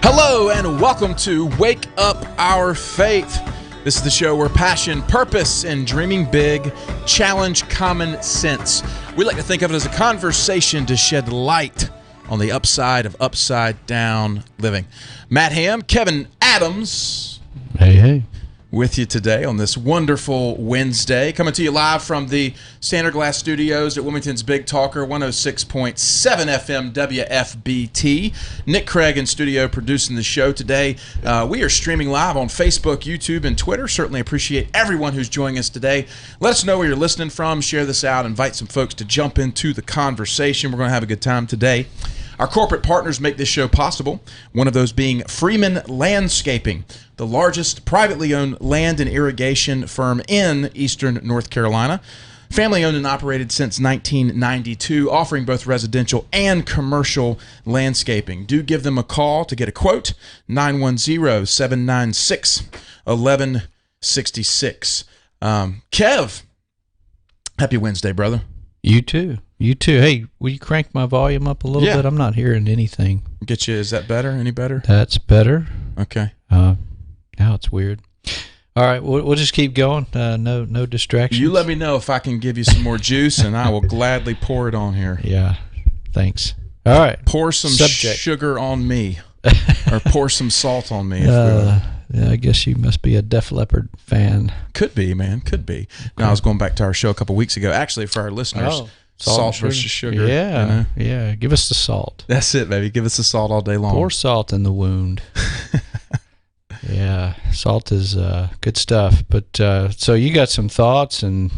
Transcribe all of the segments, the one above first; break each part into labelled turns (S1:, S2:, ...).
S1: Hello and welcome to Wake Up Our Faith. This is the show where passion, purpose, and dreaming big challenge common sense. We like to think of it as a conversation to shed light on the upside of upside down living. Matt Ham, Kevin Adams.
S2: Hey.
S1: With you today on this wonderful Wednesday. Coming to you live from the Standard Glass Studios at Wilmington's Big Talker, 106.7 FM WFBT. Nick Craig in studio producing the show today. We are streaming live on Facebook, YouTube, and Twitter. Certainly appreciate everyone who's joining us today. Let us know where you're listening from. Share this out. Invite some folks to jump into the conversation. We're going to have a good time today. Our corporate partners make this show possible, one of those being Freeman Landscaping, the largest privately owned land and irrigation firm in eastern North Carolina. Family owned and operated since 1992, offering both residential and commercial landscaping. Do give them a call to get a quote, 910-796-1166. Kev, happy Wednesday, brother.
S2: You too. Hey, will you crank my volume up a little bit? I'm not hearing anything.
S1: Get you, is that better? Any better?
S2: That's better.
S1: Okay.
S2: Now it's weird. All right, we'll just keep going. No distractions.
S1: You let me know if I can give you some more juice, and I will gladly pour it on here.
S2: Yeah, thanks. All right.
S1: Pour some sugar on me, or pour some salt on me.
S2: Yeah, I guess you must be a Def Leppard fan.
S1: Could be, man. Could be. Okay. Now, I was going back to our show a couple weeks ago. Actually, for our listeners, salt versus sugar.
S2: Yeah,
S1: you know?
S2: Yeah. Give us the salt.
S1: That's it, baby. Give us the salt all day long.
S2: Pour salt in the wound. Yeah, salt is good stuff. But so you got some thoughts, and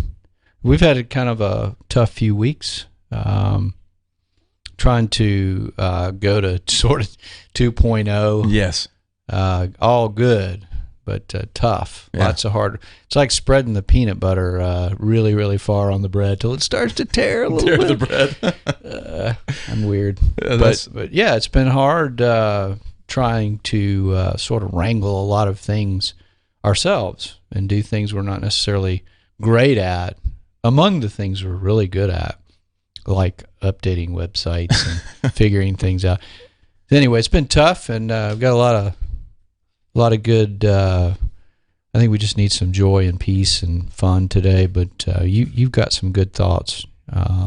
S2: we've had kind of a tough few weeks trying to go to sort of 2.0.
S1: Yes.
S2: All good, but tough. Yeah. Lots of hard. It's like spreading the peanut butter really, really far on the bread till it starts to tear a little bit.
S1: The bread.
S2: I'm weird. But yeah, it's been hard trying to sort of wrangle a lot of things ourselves and do things we're not necessarily great at among the things we're really good at, like updating websites and figuring things out. Anyway, it's been tough, and we've got a lot of good. I think we just need some joy and peace and fun today. But you've got some good thoughts.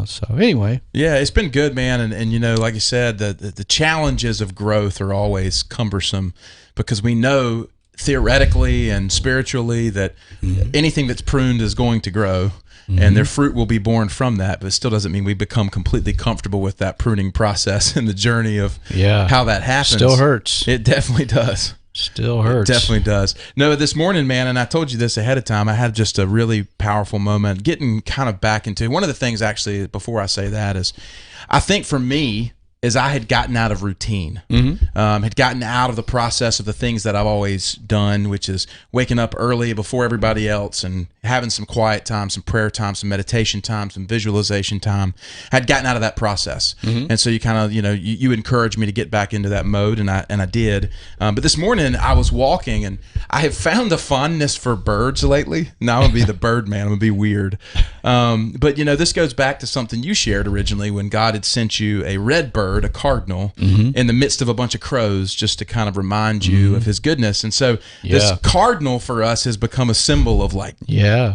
S2: So anyway,
S1: yeah, it's been good, man. And you know, like you said, the challenges of growth are always cumbersome because we know theoretically and spiritually that anything that's pruned is going to grow. And their fruit will be born from that, but it still doesn't mean we become completely comfortable with that pruning process and the journey of how that happens.
S2: Still hurts.
S1: It definitely does.
S2: Still hurts.
S1: It definitely does. No, this morning, man, and I told you this ahead of time, I had just a really powerful moment getting kind of back into one of the things, actually, before I say that is, I think for me, is I had gotten out of routine, had gotten out of the process of the things that I've always done, which is waking up early before everybody else and having some quiet time, some prayer time, some meditation time, some visualization time. I had gotten out of that process. And so you kind of, you encouraged me to get back into that mode, and I did. But this morning I was walking, and I have found a fondness for birds lately. Now I'm going to be the bird man. I'm going to be weird. But, this goes back to something you shared originally when God had sent you a red bird, a cardinal, in the midst of a bunch of crows, just to kind of remind you of his goodness. And so this cardinal for us has become a symbol of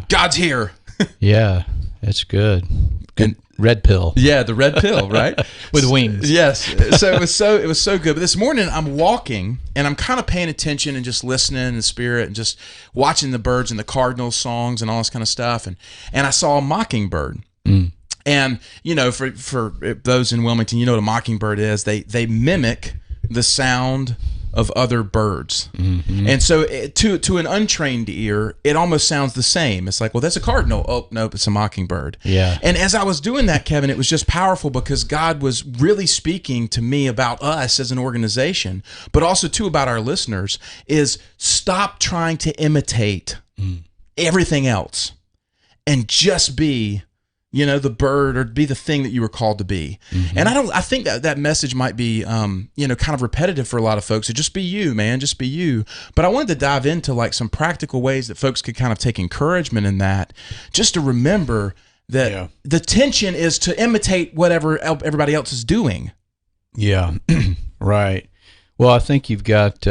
S1: God's here. Yeah,
S2: it's good. Good red pill.
S1: Yeah, the red pill, right?
S2: With wings.
S1: Yes. So it was so good. But this morning I'm walking and I'm kind of paying attention and just listening in the spirit and just watching the birds and the cardinal songs and all this kind of stuff. And I saw a mockingbird. And, for those in Wilmington, you know what a mockingbird is. They mimic the sound of other birds. And so to an untrained ear, it almost sounds the same. It's like, well, that's a cardinal. Oh, nope, it's a mockingbird.
S2: Yeah.
S1: And as I was doing that, Kevin, it was just powerful because God was really speaking to me about us as an organization, but also, too, about our listeners, is stop trying to imitate everything else and just be the bird, or be the thing that you were called to be. And I think that message might be, kind of repetitive for a lot of folks. So just be you, man, just be you. But I wanted to dive into some practical ways that folks could kind of take encouragement in that, just to remember that the tension is to imitate whatever everybody else is doing.
S2: Yeah, right. Well, I think you've got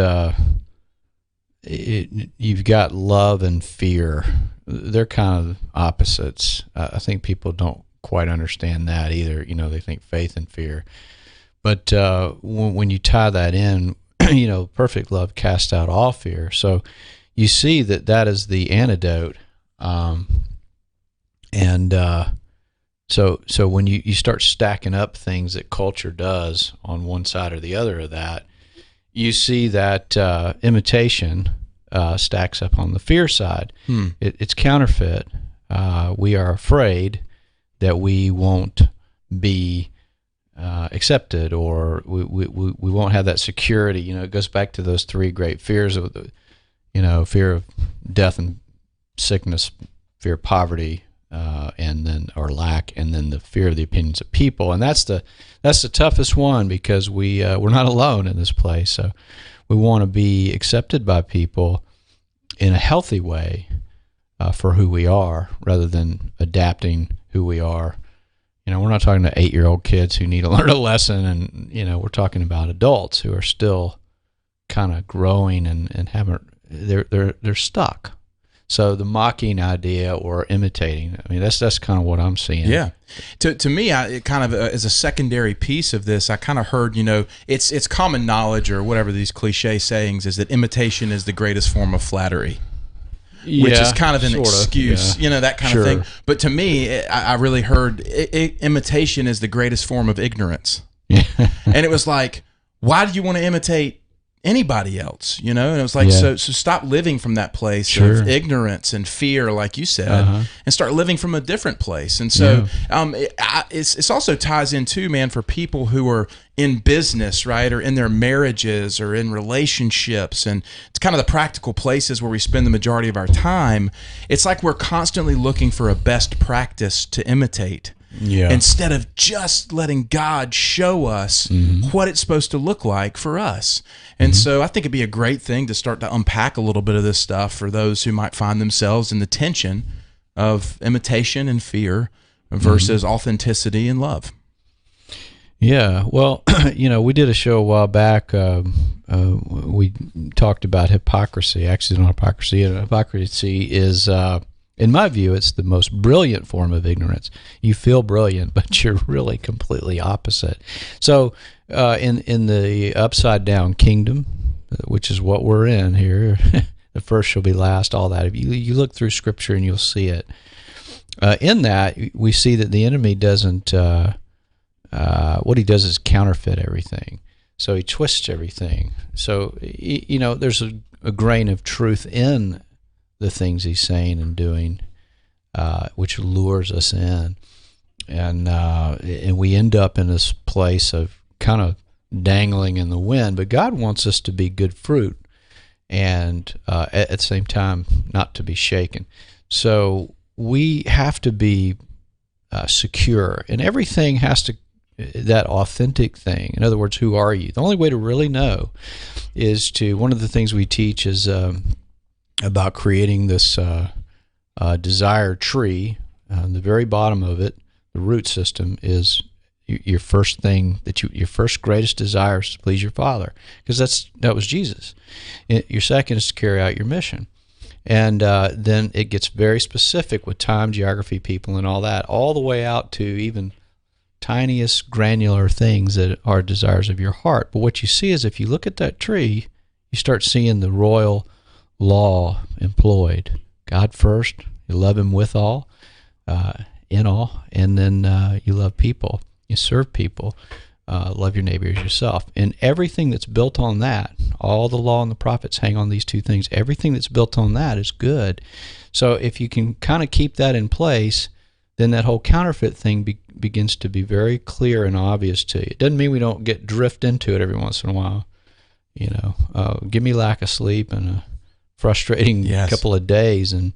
S2: you've got love and fear. They're kind of opposites. I think people don't quite understand that either. They think faith and fear. But when you tie that in, perfect love casts out all fear. So you see that is the antidote. So when you start stacking up things that culture does on one side or the other of that, you see that imitation stacks up on the fear side. It's counterfeit. We are afraid that we won't be accepted, or we won't have that security. It goes back to those three great fears of fear of death and sickness, fear of poverty, and then or lack, and then the fear of the opinions of people. And that's the toughest one, because we're not alone in this place. So we want to be accepted by people in a healthy way for who we are, rather than adapting who we are. We're not talking to 8-year-old kids who need to learn a lesson, and we're talking about adults who are still kind of growing and haven't. They're stuck. So the mocking idea or imitating, that's kind of what I'm seeing.
S1: Yeah. To me, it kind of as a secondary piece of this, I kind of heard, it's common knowledge, or whatever these cliche sayings is, that imitation is the greatest form of flattery. Which is kind of an excuse, that kind of thing. But to me, I really heard imitation is the greatest form of ignorance. And it was like, why do you want to imitate anybody else? And it was like, so stop living from that place of ignorance and fear, like you said, and start living from a different place. And so it's also ties in too, man, for people who are in business, right, or in their marriages or in relationships, and it's kind of the practical places where we spend the majority of our time. It's like we're constantly looking for a best practice to imitate. Instead of just letting God show us what it's supposed to look like for us. And so I think it'd be a great thing to start to unpack a little bit of this stuff for those who might find themselves in the tension of imitation and fear versus authenticity and love.
S2: Yeah, well, we did a show a while back. We talked about hypocrisy, accidental hypocrisy, and hypocrisy is, in my view, it's the most brilliant form of ignorance. You feel brilliant, but you're really completely opposite. So, in the upside down kingdom, which is what we're in here, the first shall be last. All that. If you look through Scripture and you'll see it. In that, we see that the enemy doesn't. What he does is counterfeit everything. So he twists everything. So there's a grain of truth in the things he's saying and doing, which lures us in, and we end up in this place of kind of dangling in the wind. But God wants us to be good fruit, and at the same time not to be shaken. So we have to be secure, and everything has to. That authentic thing. In other words, who are you? The only way to really know is one of the things we teach is about creating this desire tree. The very bottom of it, the root system, is your first thing your first greatest desire is to please your Father, because that was Jesus. Your second is to carry out your mission. And then it gets very specific with time, geography, people, and all that, all the way out to even tiniest granular things that are desires of your heart. But what you see is, if you look at that tree, you start seeing the royal law employed. God first, you love him with all, in all, and then you love people, you serve people, love your neighbor as yourself. And everything that's built on that, all the law and the prophets hang on these two things. Everything that's built on that is good. So if you can kind of keep that in place, then that whole counterfeit thing begins to be very clear and obvious to you. It doesn't mean we don't drift into it every once in a while. Give me lack of sleep and a frustrating couple of days, and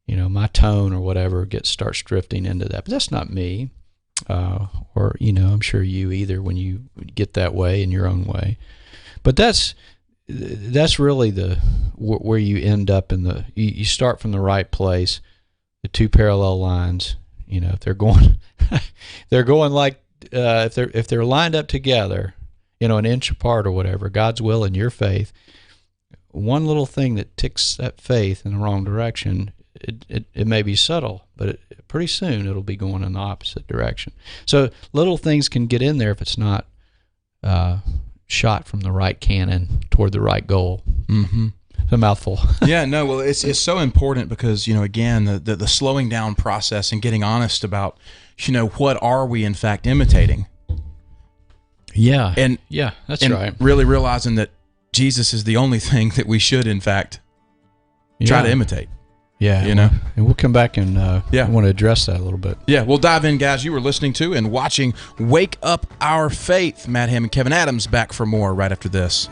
S2: my tone or whatever starts drifting into that. But that's not me, or I'm sure you either, when you get that way in your own way. But that's really where you end up you start from the right place, the two parallel lines. If they're going, they're going like if they're lined up together, an inch apart or whatever, God's will and your faith, one little thing that ticks that faith in the wrong direction, it may be subtle, but pretty soon it'll be going in the opposite direction. So little things can get in there if it's not shot from the right cannon toward the right goal.
S1: Mm-hmm.
S2: It's a mouthful.
S1: Yeah, no, well, it's so important because, again, the slowing down process and getting honest about, what are we in fact imitating?
S2: Yeah.
S1: And
S2: that's right.
S1: Really realizing that Jesus is the only thing that we should in fact try to imitate.
S2: Yeah. And we'll come back and I want to address that a little bit.
S1: Yeah, we'll dive in, guys. You were listening to and watching Wake Up Our Faith. Matt Ham and Kevin Adams back for more right after this.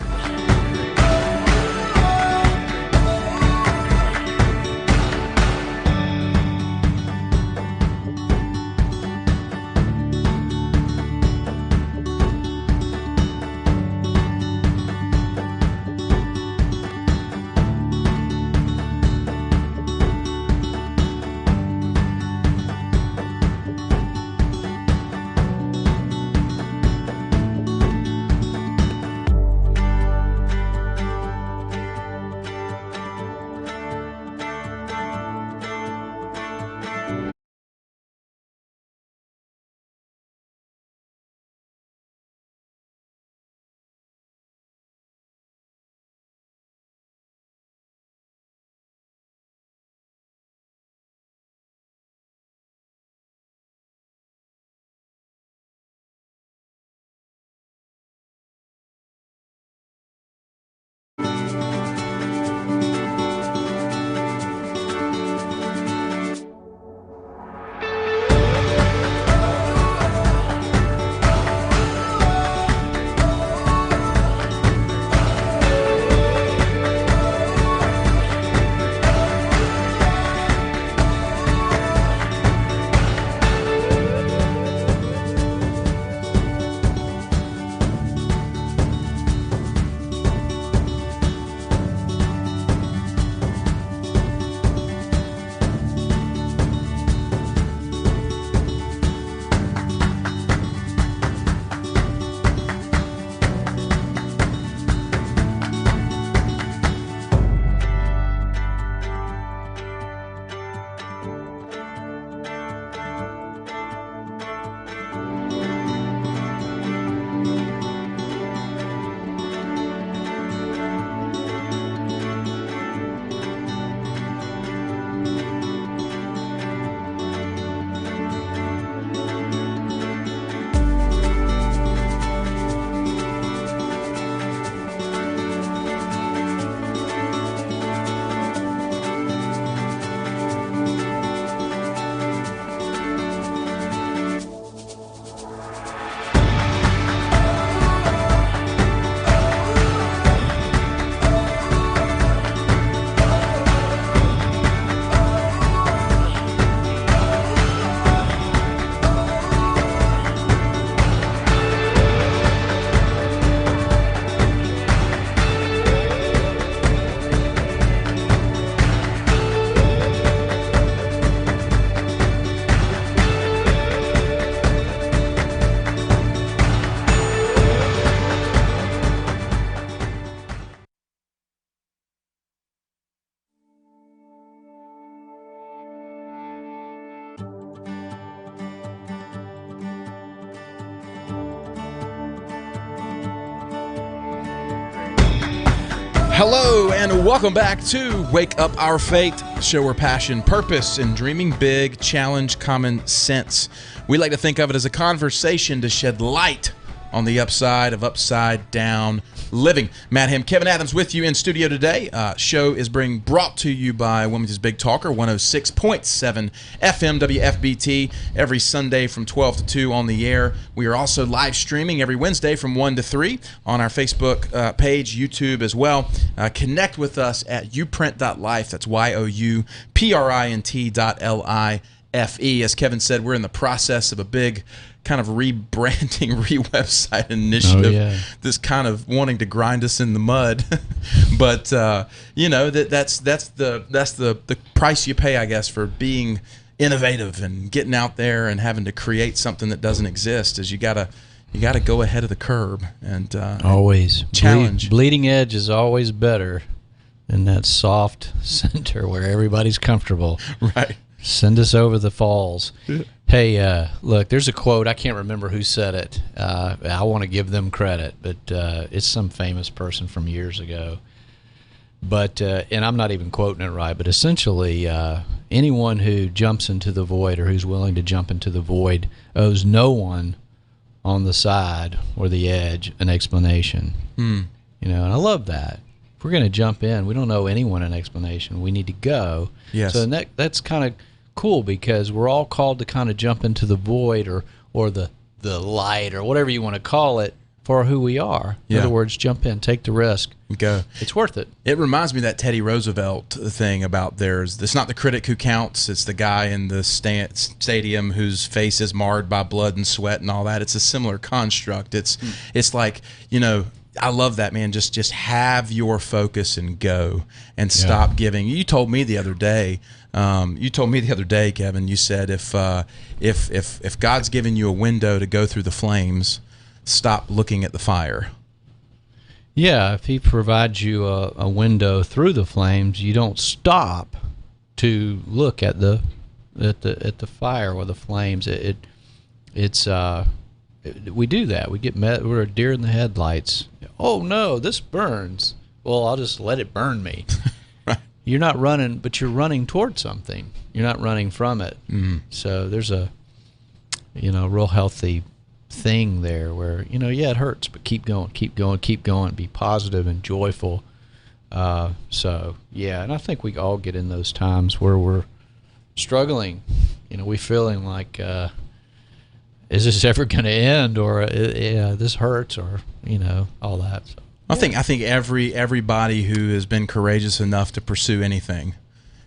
S1: Hello and welcome back to Wake Up Our Faith, a show where passion, purpose, and dreaming big challenge common sense. We like to think of it as a conversation to shed light on the upside of upside down living. Matt Ham, Kevin Adams with you in studio today. Show is being brought to you by Wilmington's Big Talker, 106.7 FM WFBT, every Sunday from 12 to 2 on the air. We are also live streaming every Wednesday from 1 to 3 on our Facebook page, YouTube as well. Connect with us at uprint.life. That's youprint.life. As Kevin said, we're in the process of a big kind of rebranding, re-website initiative. This kind of wanting to grind us in the mud, but that's the price you pay, I guess, for being innovative and getting out there and having to create something that doesn't exist. Is you gotta you got to go ahead of the curb and
S2: always
S1: challenge.
S2: Bleeding edge is always better than that soft center where everybody's comfortable.
S1: Right.
S2: Send us over the falls. Hey, look, there's a quote. I can't remember who said it. I want to give them credit, but it's some famous person from years ago. But and I'm not even quoting it right, but essentially anyone who jumps into the void or who's willing to jump into the void owes no one on the side or the edge an explanation. You know, and I love that. If we're going to jump in, we don't owe anyone an explanation. We need to go.
S1: Yes.
S2: So that's kind of cool because we're all called to kind of jump into the void or the light or whatever you want to call it for who we are. In other words, jump in, take the risk.
S1: Go.
S2: It's worth it.
S1: It reminds me of that Teddy Roosevelt thing about it's not the critic who counts, it's the guy in the stadium whose face is marred by blood and sweat and all that. It's a similar construct. It's like, you know, I love that, man. Just have your focus and go and stop giving. You told me the other day, Kevin, you said if God's given you a window to go through the flames, stop looking at the fire.
S2: Yeah, if he provides you a window through the flames, you don't stop to look at the fire or the flames. We do that. We get we're a deer in the headlights. Oh no, this burns. Well, I'll just let it burn me.
S1: Right.
S2: You're not running, but you're running towards something. You're not running from it. So there's a real healthy thing there where, it hurts, but keep going, be positive and joyful. And I think we all get in those times where we're struggling, we feeling like, is this ever going to end, or this hurts, or all that. So,
S1: I think everybody who has been courageous enough to pursue anything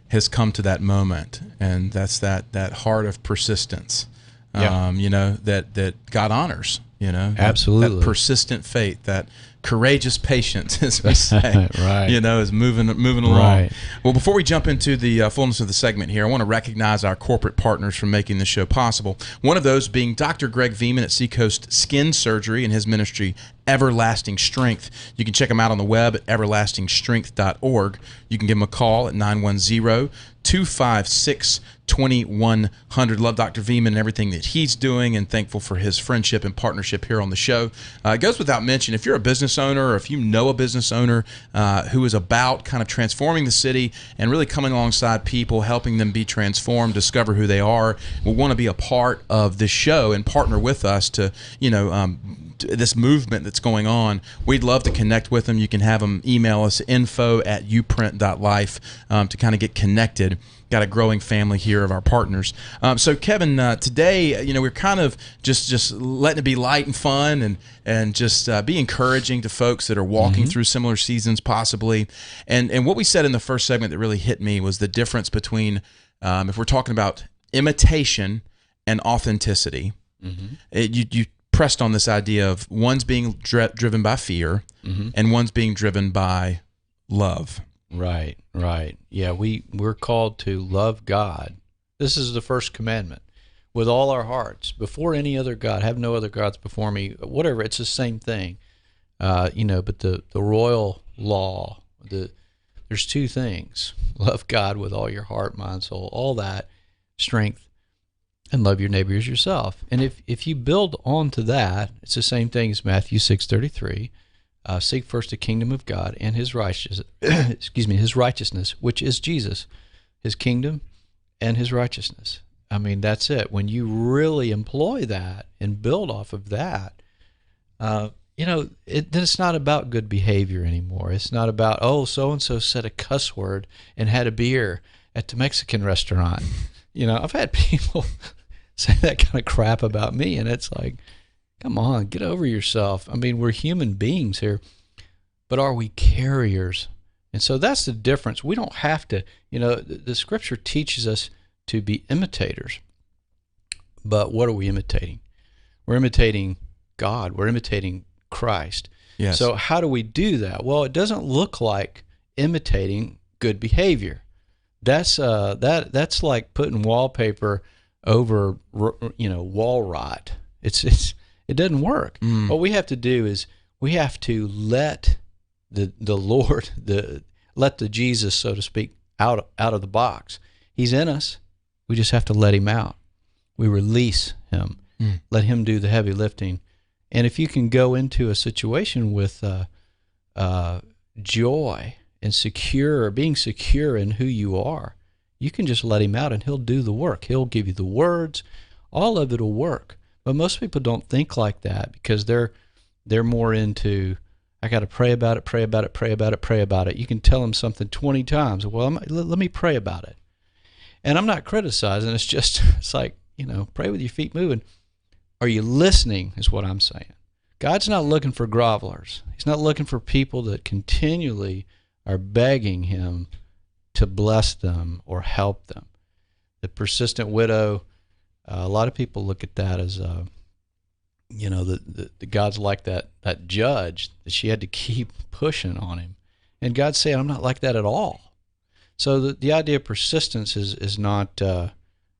S1: has come to that moment, and that's that heart of persistence. That God honors,
S2: absolutely,
S1: that persistent faith, that courageous patience, as we say,
S2: right.
S1: Is moving along.
S2: Right.
S1: Well, before we jump into the fullness of the segment here, I want to recognize our corporate partners for making this show possible. One of those being Dr. Greg Veman at Seacoast Skin Surgery and his ministry, Everlasting Strength. You can check him out on the web at everlastingstrength.org. You can give him a call at 910-256-2100. Love Dr. Veman and everything that he's doing, and thankful for his friendship and partnership here on the show. It goes without mention, if you're a business owner, or if you know a business owner who is about kind of transforming the city and really coming alongside people, helping them be transformed, discover who they are, will want to be a part of this show and partner with us to, this movement that's going on, we'd love to connect with them. You can have them email us info@uprint.life to kind of get connected. Got a growing family here of our partners. So Kevin, today, we're kind of just letting it be light and fun and just be encouraging to folks that are walking through similar seasons possibly. And what we said in the first segment that really hit me was the difference between, if we're talking about imitation and authenticity, you pressed on this idea of one's being driven by fear and one's being driven by love.
S2: Right. Yeah, we're called to love God. This is the first commandment. With all our hearts, before any other God, have no other gods before me, whatever, it's the same thing. But the royal law, there's two things. Love God with all your heart, mind, soul, all that, strength, and love your neighbor as yourself. And if you build onto that, it's the same thing as Matthew 6:33. Seek first the kingdom of God and his righteousness, his righteousness, which is Jesus, his kingdom and his righteousness. I mean, that's it. When you really employ that and build off of that, then it's not about good behavior anymore. It's not about, so-and-so said a cuss word and had a beer at the Mexican restaurant. I've had people say that kind of crap about me, and it's like, come on, get over yourself. I mean, we're human beings here, but are we carriers? And so that's the difference. We don't have to, the scripture teaches us to be imitators. But what are we imitating? We're imitating God. We're imitating Christ.
S1: Yes.
S2: So how do we do that? Well, it doesn't look like imitating good behavior. That's like putting wallpaper over, wall rot. It's It doesn't work. What we have to do is we have to let the Lord, let the Jesus, so to speak, out of the box. He's in us. We just have to let him out. We release him. Let him do the heavy lifting. And if you can go into a situation with joy and being secure in who you are, you can just let him out and he'll do the work. He'll give you the words. All of it will work. But most people don't think like that because they're more into, I got to pray about it, pray about it, pray about it, pray about it. You can tell them something 20 times. Well, let me pray about it. And I'm not criticizing. It's like, pray with your feet moving. Are you listening is what I'm saying. God's not looking for grovelers. He's not looking for people that continually are begging him to bless them or help them. The persistent widow, a lot of people look at that as, the God's like that judge that she had to keep pushing on him. And God's saying, I'm not like that at all. So the idea of persistence is not,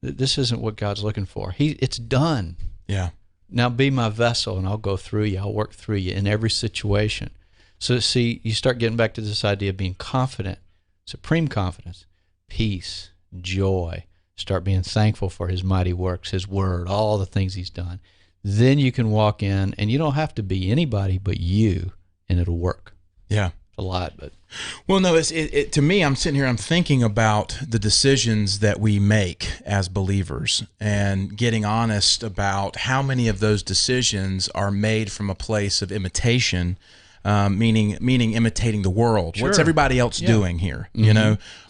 S2: this isn't what God's looking for. It's done.
S1: Yeah.
S2: Now be my vessel and I'll go through you. I'll work through you in every situation. So see, you start getting back to this idea of being confident, supreme confidence, peace, joy. Start being thankful for his mighty works, his word, all the things he's done. Then you can walk in and you don't have to be anybody but you and it'll work.
S1: Yeah.
S2: It's a lot, but.
S1: Well, no, to me, I'm sitting here, I'm thinking about the decisions that we make as believers and getting honest about how many of those decisions are made from a place of imitation, meaning imitating the world.
S2: Sure.
S1: What's everybody else doing here,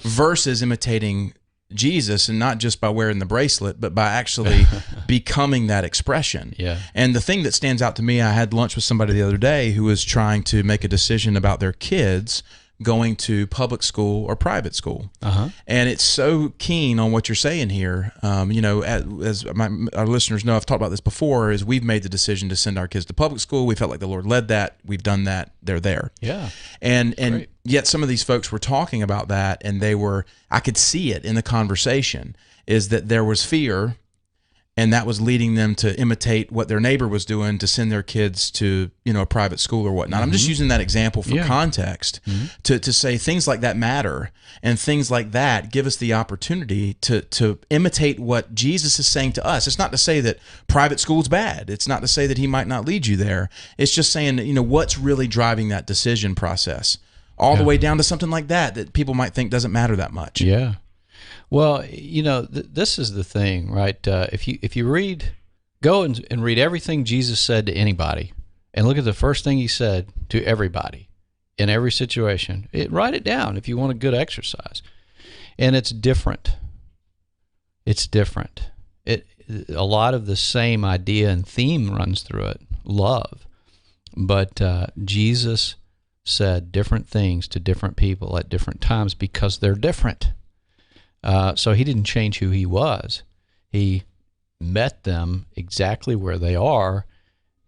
S1: versus imitating Jesus, and not just by wearing the bracelet, but by actually becoming that expression.
S2: Yeah.
S1: And the thing that stands out to me, I had lunch with somebody the other day who was trying to make a decision about their kids going to public school or private school. And it's so keen on what you're saying here. As our listeners know, I've talked about this before, is we've made the decision to send our kids to public school. We felt like the Lord led that. We've done that. They're there.
S2: Yeah.
S1: And yet some of these folks were talking about that, and I could see it in the conversation, is that there was fear, and that was leading them to imitate what their neighbor was doing to send their kids to, a private school or whatnot. I'm just using that example for context to say things like that matter, and things like that give us the opportunity to imitate what Jesus is saying to us. It's not to say that private school's bad. It's not to say that he might not lead you there. It's just saying that, what's really driving that decision process all the way down to something like that people might think doesn't matter that much.
S2: Yeah. Well, this is the thing, right? If you go and read everything Jesus said to anybody, and look at the first thing he said to everybody in every situation. Write it down if you want a good exercise, and it's different. It's different. A lot of the same idea and theme runs through it. Love, but Jesus said different things to different people at different times because they're different. So he didn't change who he was. He met them exactly where they are,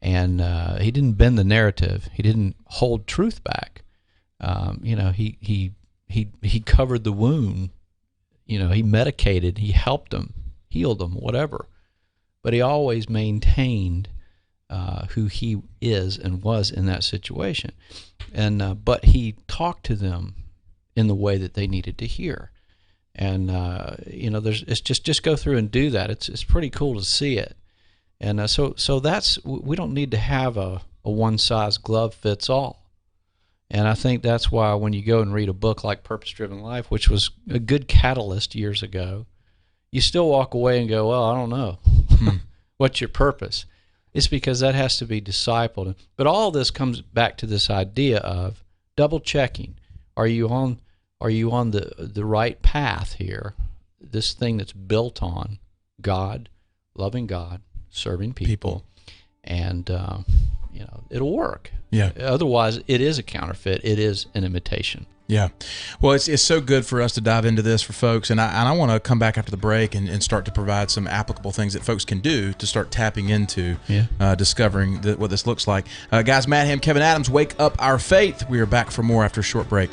S2: and he didn't bend the narrative. He didn't hold truth back. He covered the wound. He medicated. He helped them, healed them, whatever. But he always maintained who he is and was in that situation. And but he talked to them in the way that they needed to hear. And it's just go through and do that. It's pretty cool to see it. And so we don't need to have a one size glove fits all. And I think that's why when you go and read a book like Purpose Driven Life, which was a good catalyst years ago, you still walk away and go, well, I don't know. What's your purpose? It's because that has to be discipled. But all this comes back to this idea of double checking. Are you on the right path here? This thing that's built on God, loving God, serving people. And it'll work.
S1: Yeah.
S2: Otherwise, it is a counterfeit. It is an imitation. Yeah.
S1: Well, it's so good for us to dive into this for folks, and I want to come back after the break and start to provide some applicable things that folks can do to start tapping into discovering what this looks like. Guys, Matt Ham, Kevin Adams, Wake Up Our Faith. We are back for more after a short break.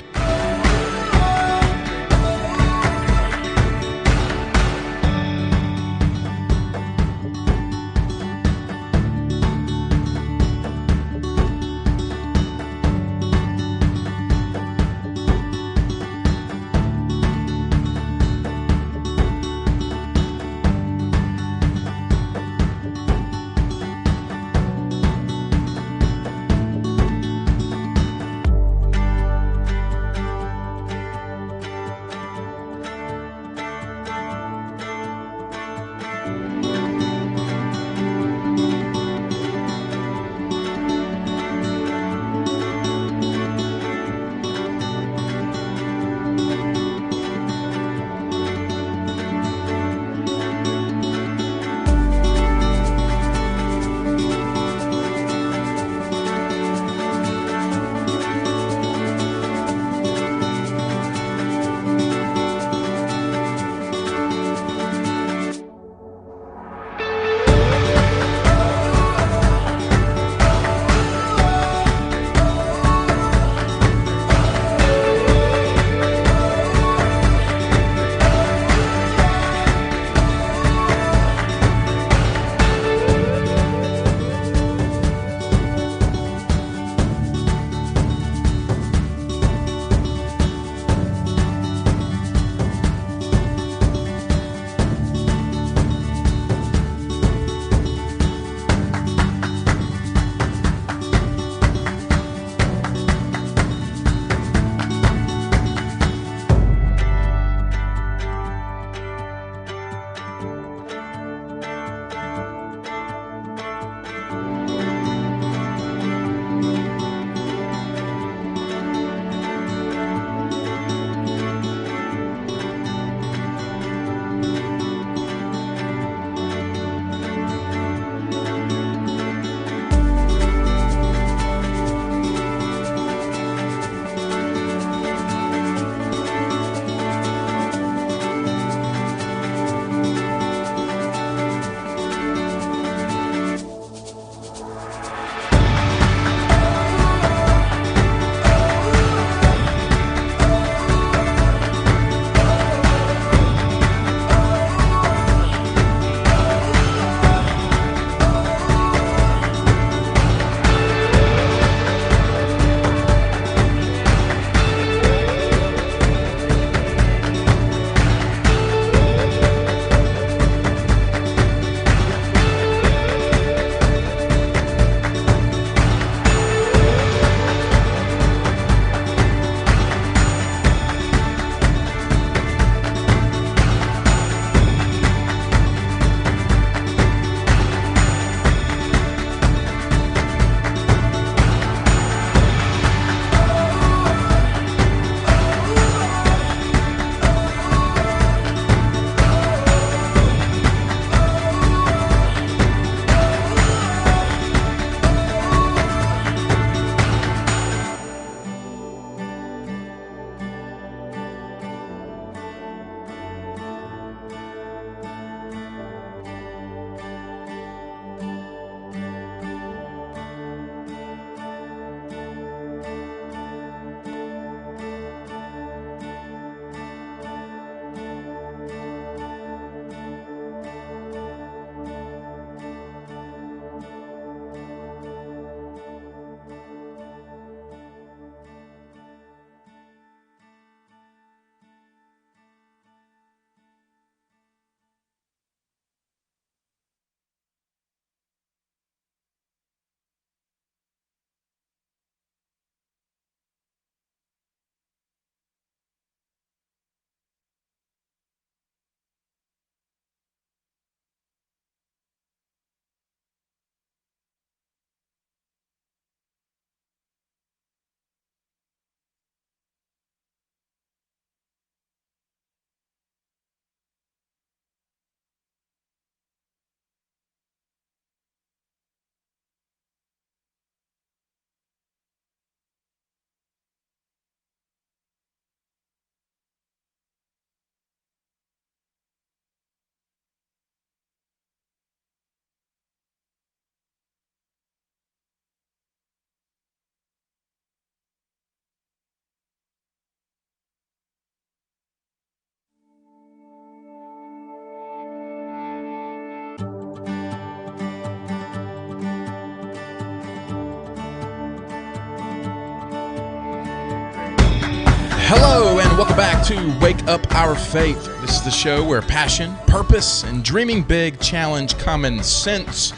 S1: Welcome back to Wake Up Our Faith. This is the show where passion, purpose, and dreaming big challenge common sense.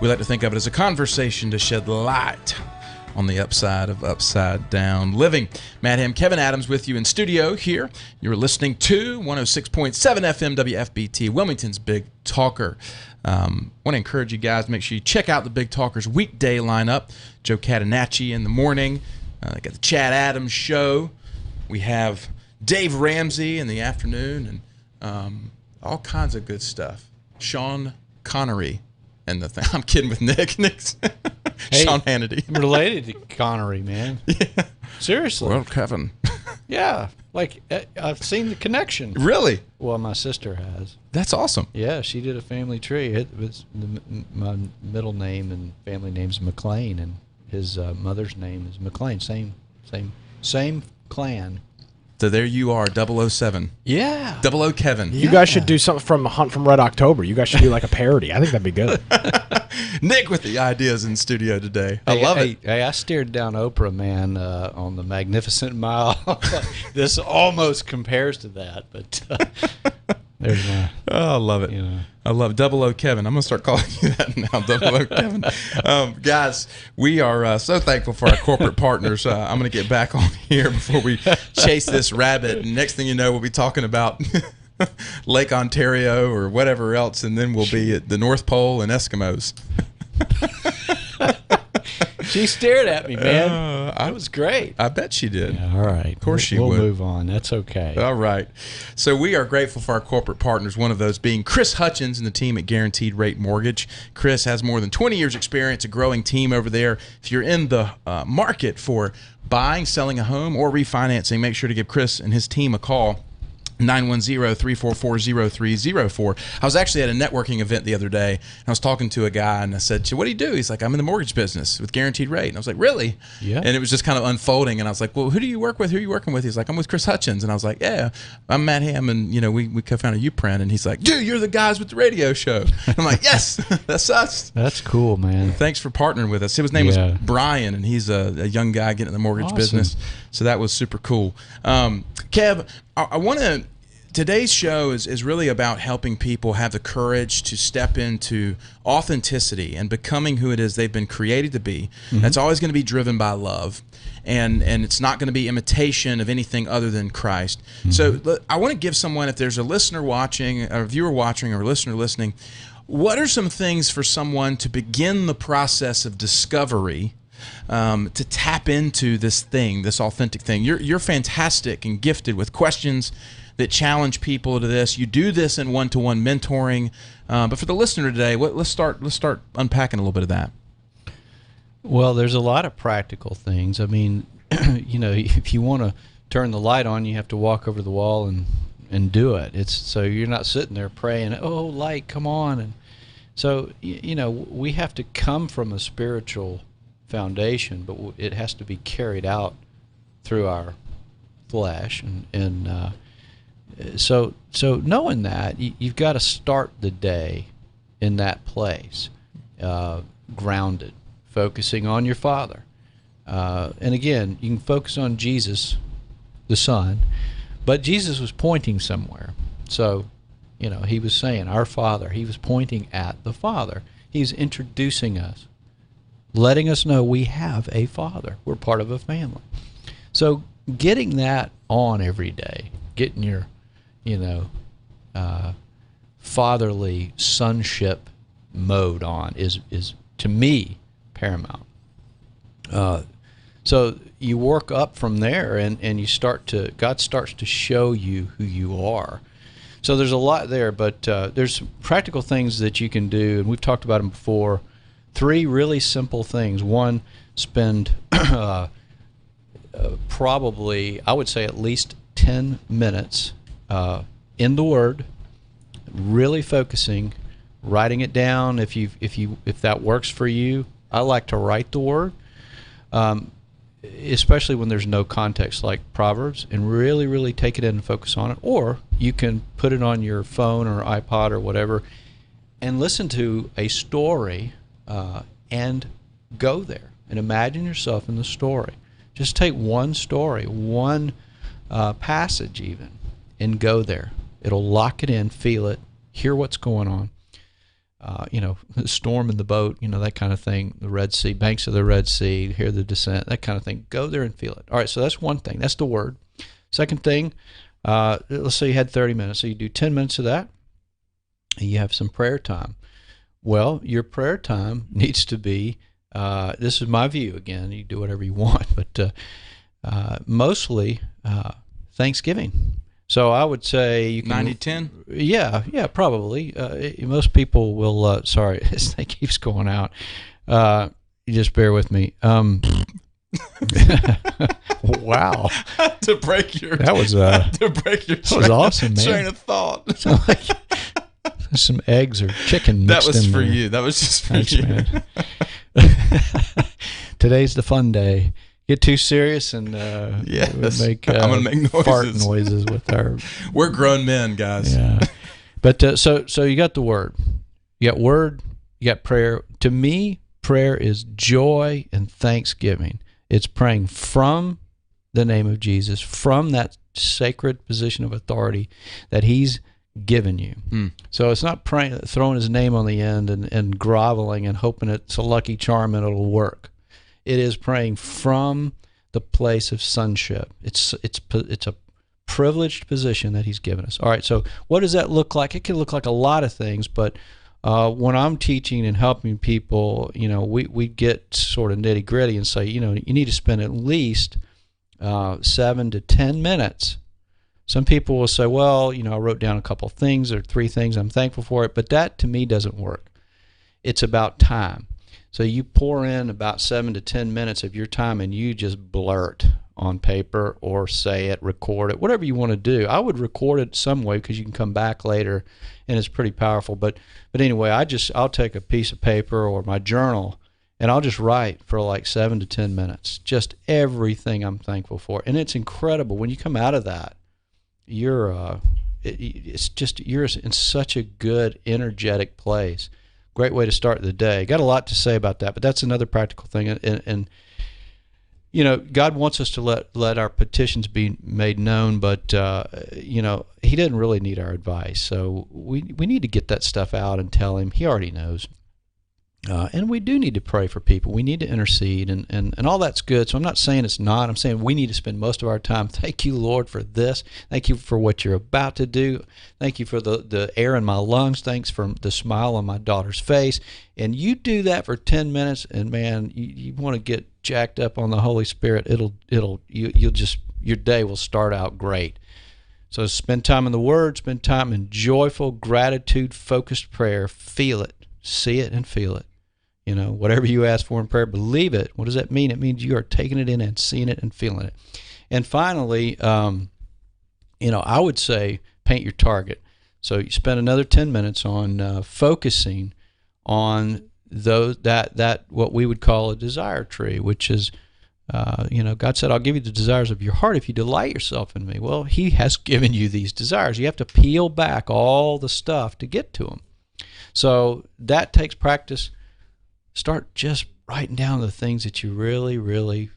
S1: We like to think of it as a conversation to shed light on the upside of upside down living. Matt Ham, Kevin Adams with you in studio here. You're listening to 106.7 FM WFBT, Wilmington's Big Talker. Want to encourage you guys to make sure you check out the Big Talkers weekday lineup. Joe Catanacci in the morning. Got the Chad Adams show. We have Dave Ramsey in the afternoon, and all kinds of good stuff. Sean Connery and the thing. I'm kidding with Nick. Nick's
S2: Hey,
S1: Sean Hannity.
S2: I'm related to Connery, man.
S1: Yeah.
S2: Seriously.
S1: Well, Kevin.
S2: Yeah. Like, I've seen the connection.
S1: Really?
S2: Well, my sister has.
S1: That's awesome.
S2: Yeah, she did a family tree. It was my middle name and family name's McLean, and his mother's name is McLean. Same clan.
S1: So there you are, 007.
S2: Yeah.
S1: 00 Kevin.
S3: You guys should do something from Hunt from Red October. You guys should do like a parody. I think that'd be good.
S1: Nick with the ideas in studio today. I love it.
S2: Hey, I stared down Oprah, man, on the Magnificent Mile. This almost compares to that, but there's my.
S1: Oh, I love it.
S2: You know.
S1: I love 00 Kevin. I'm going to start calling you that now, 00 Kevin. Guys, we are so thankful for our corporate partners. I'm going to get back on here before we chase this rabbit. And next thing you know, we'll be talking about Lake Ontario or whatever else, and then we'll be at the North Pole and Eskimos.
S2: She stared at me, man. That was great.
S1: I bet she did.
S2: Yeah, all right.
S1: Of course she
S2: would.
S1: would.
S2: We'll move on. That's okay.
S1: All right. So we are grateful for our corporate partners, one of those being Chris Hutchins and the team at Guaranteed Rate Mortgage. Chris has more than 20 years experience, a growing team over there. If you're in the market for buying, selling a home, or refinancing, make sure to give Chris and his team a call. 910-344-0304. I was actually at a networking event the other day, and I was talking to a guy, and I said, "What do you do?" He's like, "I'm in the mortgage business with Guaranteed Rate." And I was like, "Really?"
S2: Yeah.
S1: And it was just kind of unfolding, and I was like, "Well, who do you work with? Who are you working with?" He's like, "I'm with Chris Hutchins." And I was like, "Yeah, I'm Matt Ham, and we co-founded Uprint." And he's like, "Dude, you're the guys with the radio show." I'm like, "Yes, that's us."
S2: That's cool, man.
S1: Thanks for partnering with us. His name was Brian, and he's a young guy getting in the mortgage business. So that was super cool. Kev, I want to. Today's show is really about helping people have the courage to step into authenticity and becoming who it is they've been created to be. Mm-hmm. That's always going to be driven by love, and it's not going to be imitation of anything other than Christ. Mm-hmm. So I want to give someone, if there's a listener watching, a viewer watching, or a listener listening, what are some things for someone to begin the process of discovery to tap into this thing, this authentic thing? You're fantastic and gifted with questions that challenge people to this. You do this in one-to-one mentoring, but for the listener today, let's start unpacking a little bit of that.
S2: Well, there's a lot of practical things. I mean, if you want to turn the light on, you have to walk over the wall and do it. It's so you're not sitting there praying, "Oh, light, come on!" And so we have to come from a spiritual foundation, but it has to be carried out through our flesh and. So knowing that, you've got to start the day in that place, grounded, focusing on your Father. And again, you can focus on Jesus, the Son, but Jesus was pointing somewhere. So, he was saying, our Father. He was pointing at the Father. He's introducing us, letting us know we have a Father. We're part of a family. So getting that on every day, getting your fatherly sonship mode on is to me paramount. So you work up from there, and God starts to show you who you are. So there's a lot there, but there's practical things that you can do, and we've talked about them before. 3 really simple things. One, spend probably, I would say, at least 10 minutes in the Word, really focusing, writing it down. If that works for you, I like to write the Word, especially when there's no context, like Proverbs, and really, really take it in and focus on it. Or you can put it on your phone or iPod or whatever, and listen to a story, and go there and imagine yourself in the story. Just take one story, one passage even, and go there. It'll lock it in, feel it, hear what's going on. The storm in the boat, that kind of thing, the Red Sea, banks of the Red Sea, hear the descent, that kind of thing. Go there and feel it. All right, so that's one thing. That's the Word. Second thing, let's say you had 30 minutes, so you do 10 minutes of that, and you have some prayer time. Well, your prayer time needs to be, this is my view, again, you do whatever you want, but mostly Thanksgiving. So I would say you can
S1: 90-10?
S2: Yeah, probably. Most people will. Sorry, this thing keeps going out. You just bear with me. Wow,
S1: to break your
S2: that was awesome, man.
S1: Train of thought.
S2: Sound like some eggs or chicken mixed
S1: That was
S2: in
S1: for
S2: there.
S1: you. That was just for
S2: Thanks,
S1: you.
S2: man. Today's the fun day. Get too serious and
S1: Yes.
S2: make
S1: I'm gonna make noises.
S2: fart noises with our.
S1: We're grown men, guys.
S2: Yeah, but so you got the Word, you got Word, you got prayer. To me, prayer is joy and thanksgiving. It's praying from the name of Jesus, from that sacred position of authority that He's given you. So it's not praying, throwing His name on the end and groveling and hoping it's a lucky charm and it'll work. It is praying from the place of sonship. It's a privileged position that He's given us. All right, so what does that look like? It can look like a lot of things, but when I'm teaching and helping people, we get sort of nitty gritty and say, you need to spend at least 7 to 10 minutes. Some people will say, well, I wrote down a couple things or 3 things, I'm thankful for it, but that to me doesn't work. It's about time. So you pour in about 7 to 10 minutes of your time and you just blurt on paper or say it, record it, whatever you want to do. I would record it some way because you can come back later and it's pretty powerful. But anyway, I'll take a piece of paper or my journal and I'll just write for like 7 to 10 minutes, just everything I'm thankful for. And it's incredible. When you come out of that, you're in such a good, energetic place. Great way to start the day. Got a lot to say about that, but that's another practical thing. And God wants us to let our petitions be made known, but He doesn't really need our advice. So we need to get that stuff out and tell Him. He already knows. And we do need to pray for people. We need to intercede, and all that's good. So I'm not saying it's not. I'm saying we need to spend most of our time. Thank you, Lord, for this. Thank you for what you're about to do. Thank you for the air in my lungs. Thanks for the smile on my daughter's face. And you do that for 10 minutes, and man, you want to get jacked up on the Holy Spirit. Your day will start out great. So spend time in the Word. Spend time in joyful, gratitude-focused prayer. Feel it, see it, and feel it. Whatever you ask for in prayer, believe it. What does that mean? It means you are taking it in and seeing it and feeling it. And finally, I would say paint your target. So you spend another 10 minutes on focusing on that what we would call a desire tree, which is, God said, I'll give you the desires of your heart if you delight yourself in me. Well, He has given you these desires. You have to peel back all the stuff to get to them. So that takes practice. Start just writing down the things that you really, really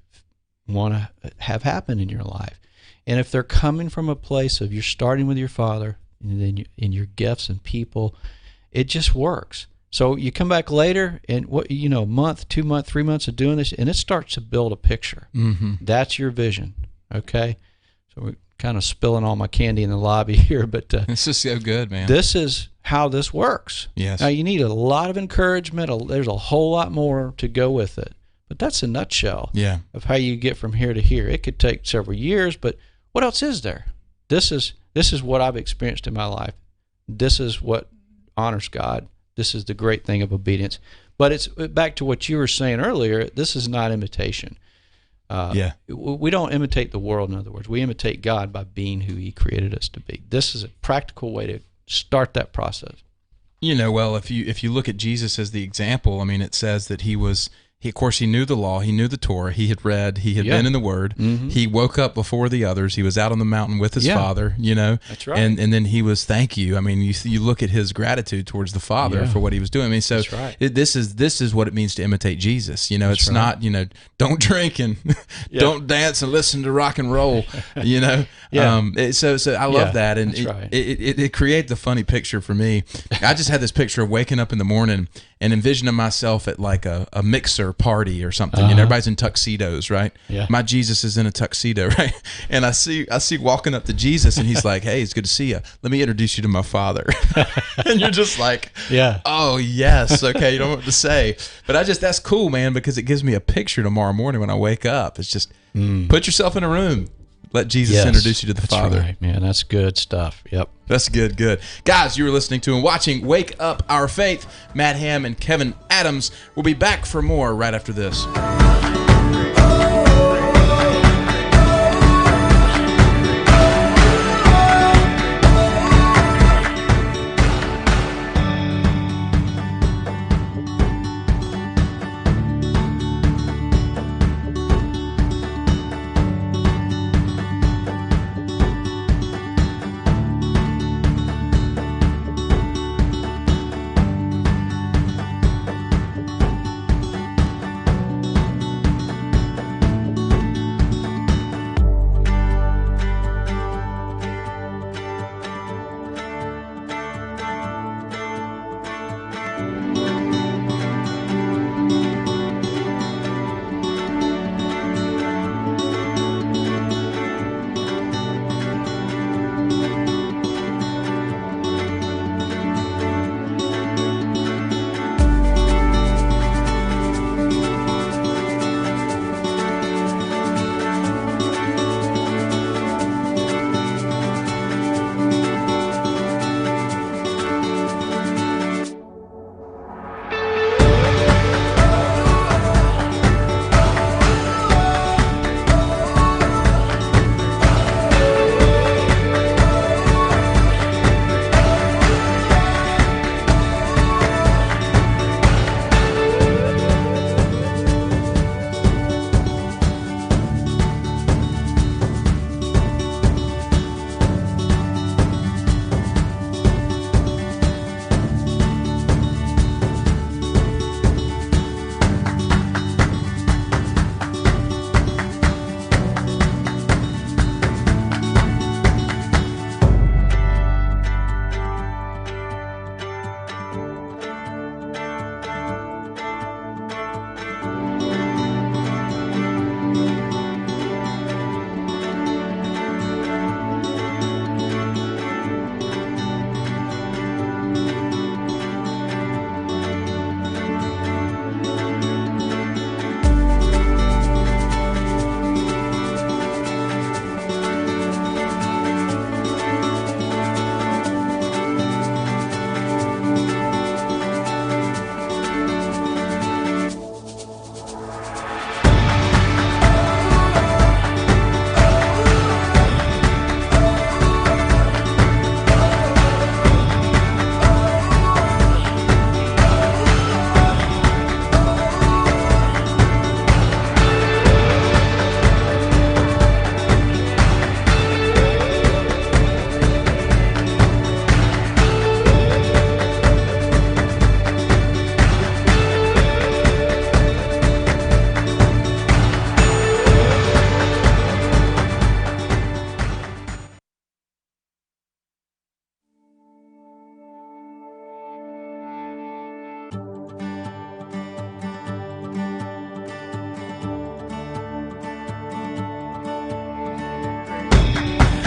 S2: want to have happen in your life. And if they're coming from a place of you're starting with your Father and then in your gifts and people, it just works. So you come back later and a month, 2 months, 3 months of doing this, and it starts to build a picture.
S1: Mm-hmm.
S2: That's your vision. Okay? So we're kind of spilling all my candy in the lobby here, but
S1: this is so good, man.
S2: This is how this works.
S1: Yes.
S2: Now you need a lot of encouragement. There's a whole lot more to go with it, but that's a nutshell of how you get from here to here. It could take several years, but what else is there? This is what I've experienced in my life. This is what honors God. This is the great thing of obedience. But it's back to what you were saying earlier. This is not imitation. We don't imitate the world, in other words. We imitate God by being who He created us to be. This is a practical way to start that process.
S1: Well, if you look at Jesus as the example, I mean, it says that he was of course, he knew the law. He knew the Torah. He had read. He had been in the Word. He woke up before the others. He was out on the mountain with his father,
S2: That's right.
S1: And then he was, thank you. I mean, you look at his gratitude towards the Father for what he was doing. I mean, so this is what it means to imitate Jesus. It's not, don't drink and don't dance and listen to rock and roll, So I love that. And it created the funny picture for me. I just had this picture of waking up in the morning and envisioning myself at like a mixer party or something. Everybody's in tuxedos, right?
S2: Yeah.
S1: My Jesus is in a tuxedo, right? And I see walking up to Jesus, and he's like, "Hey, it's good to see you. Let me introduce you to my Father." And you're just like, "Oh yes, okay." You don't know what to say, but that's cool, man, because it gives me a picture tomorrow morning when I wake up. It's just put yourself in a room. Let Jesus introduce you to the Father.
S2: That's right, man. That's good stuff. Yep.
S1: That's good. Guys, you were listening to and watching Wake Up Our Faith. Matt Ham and Kevin Adams will be back for more right after this.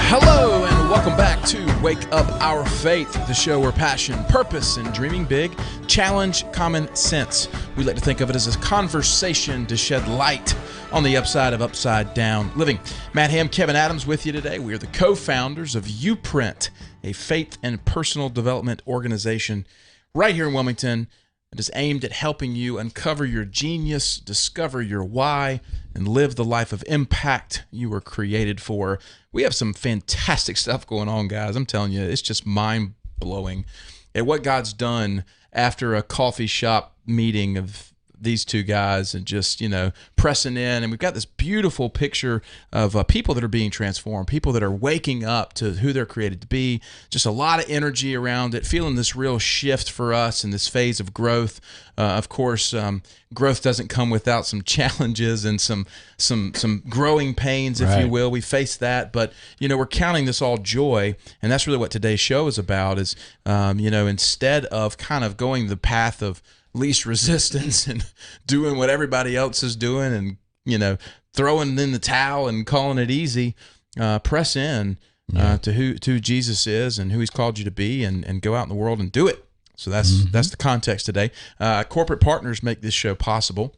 S1: Hello and welcome back to Wake Up Our Faith, the show where passion, purpose, and dreaming big challenge common sense. We like to think of it as a conversation to shed light on the upside of upside down living. Matt Ham, Kevin Adams with you today. We are the co-founders of Uprint, a faith and personal development organization right here in Wilmington. It is aimed at helping you uncover your genius, discover your why, and live the life of impact you were created for. We have some fantastic stuff going on, guys. I'm telling you, it's just mind-blowing at what God's done after a coffee shop meeting of these two guys and just, pressing in. And we've got this beautiful picture of people that are being transformed, people that are waking up to who they're created to be, just a lot of energy around it, feeling this real shift for us in this phase of growth. Of course, growth doesn't come without some challenges and some growing pains, if you will. We face that, but we're counting this all joy, and that's really what today's show is about. Is instead of kind of going the path of least resistance and doing what everybody else is doing, and throwing in the towel and calling it easy, press in to who Jesus is and who He's called you to be, and go out in the world and do it. So that's the context today. Corporate partners make this show possible.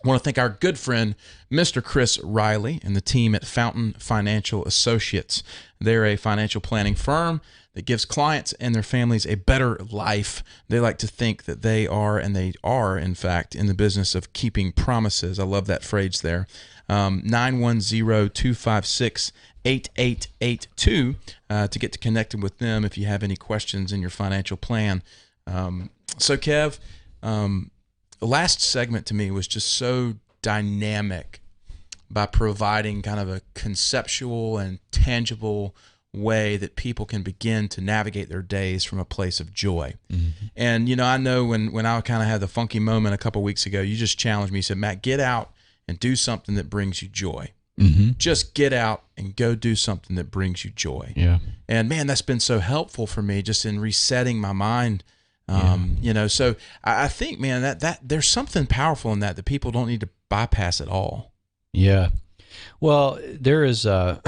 S1: I want to thank our good friend, Mr. Chris Riley, and the team at Fountain Financial Associates. They're a financial planning firm that gives clients and their families a better life. They like to think that they are, and they are, in fact, in the business of keeping promises. I love that phrase there. 910-256-8882 to get connected with them if you have any questions in your financial plan. So Kev, the last segment to me was just so dynamic by providing kind of a conceptual and tangible way that people can begin to navigate their days from a place of joy. And, I know when I kind of had the funky moment a couple weeks ago, you just challenged me. You said, Matt, get out and do something that brings you joy. Just get out and go do something that brings you joy.
S2: Yeah.
S1: And man, that's been so helpful for me just in resetting my mind. So I think, man, that there's something powerful in that people don't need to bypass at all.
S2: Yeah. Well, there is in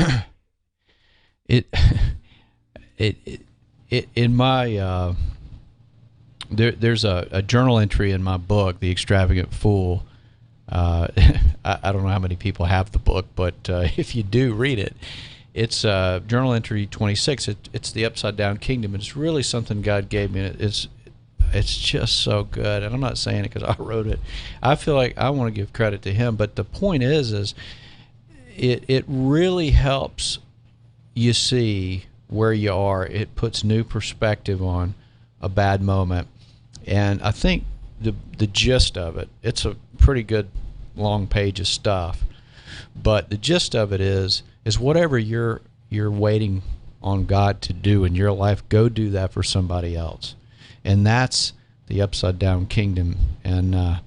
S2: my there's a journal entry in my book, The Extravagant Fool. I don't know how many people have the book, but if you do, read it. It's journal entry 26. It's the Upside Down Kingdom. It's really something God gave me. It's just so good. And I'm not saying it because I wrote it. I feel like I want to give credit to him. But the point is it really helps you see where you are. It puts new perspective on a bad moment. And I think the gist of it, it's a pretty good long page of stuff. But the gist of it is whatever you're waiting on God to do in your life, go do that for somebody else. And that's the Upside Down Kingdom. And a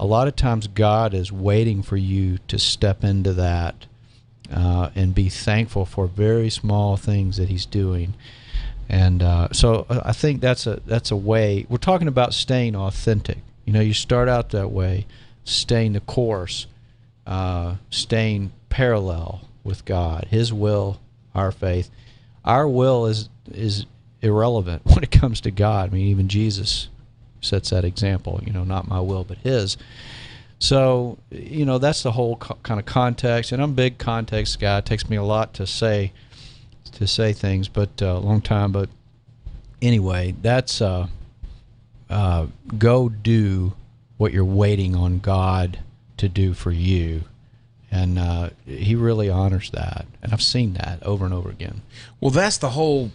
S2: lot of times God is waiting for you to step into that and be thankful for very small things that He's doing. And so I think that's a way. We're talking about staying authentic. You start out that way, staying the course, staying parallel with God, His will, our faith. Our will is irrelevant when it comes to God. I mean, even Jesus sets that example, not my will, but His. So, that's the whole kind of context. And I'm a big context guy. It takes me a lot to say things, but a long time. But anyway, that's go do what you're waiting on God to do for you. And He really honors that. And I've seen that over and over again.
S1: Well, that's the whole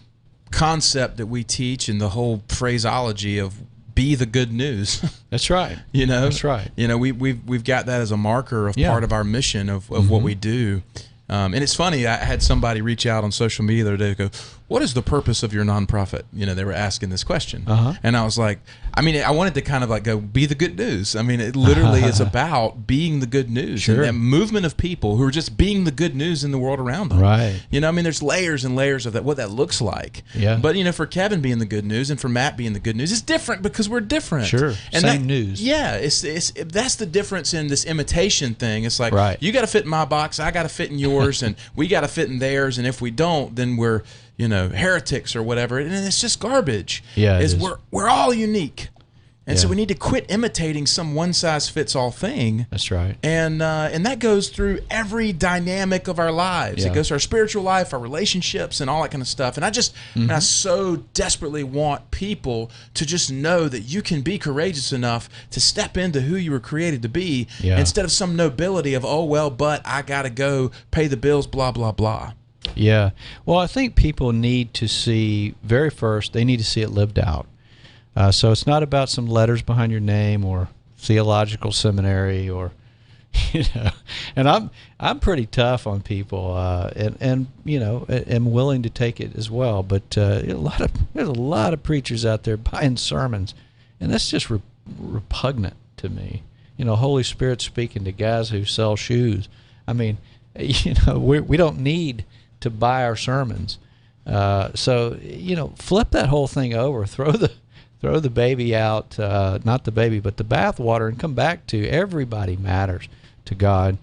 S1: concept that we teach, and the whole phraseology of be the good news.
S2: That's right. That's right.
S1: We've got that as a marker of part of our mission of what we do. And it's funny, I had somebody reach out on social media the other day to go, what is the purpose of your nonprofit? They were asking this question. And I was like, I wanted to kind of like go, be the good news. It literally is about being the good news.
S2: Sure.
S1: And that movement of people who are just being the good news in the world around them.
S2: Right.
S1: There's layers and layers of that, what that looks like.
S2: Yeah.
S1: But, for Kevin being the good news and for Matt being the good news, it's different because we're different.
S2: Sure.
S1: And
S2: same news.
S1: Yeah. That's the difference in this imitation thing. It's like,
S2: right.
S1: You got to fit in my box, I got to fit in yours, and we got to fit in theirs. And if we don't, then we're, heretics or whatever. And it's just garbage.
S2: Yeah.
S1: We're all unique. And so we need to quit imitating some one-size-fits-all thing.
S2: That's right.
S1: And that goes through every dynamic of our lives.
S2: Yeah.
S1: It goes to our spiritual life, our relationships, and all that kind of stuff. And I so desperately want people to just know that you can be courageous enough to step into who you were created to be, instead of some nobility of, but I got to go pay the bills, blah, blah, blah.
S2: Yeah. Well, I think people need to see, very first, they need to see it lived out. So it's not about some letters behind your name or theological seminary or, and I'm pretty tough on people, and am willing to take it as well. But there's a lot of preachers out there buying sermons, and that's just repugnant to me. Holy Spirit speaking to guys who sell shoes. I mean, we don't need to buy our sermons. So flip that whole thing over. Throw the baby out, not the baby, but the bathwater, and come back to everybody matters to God,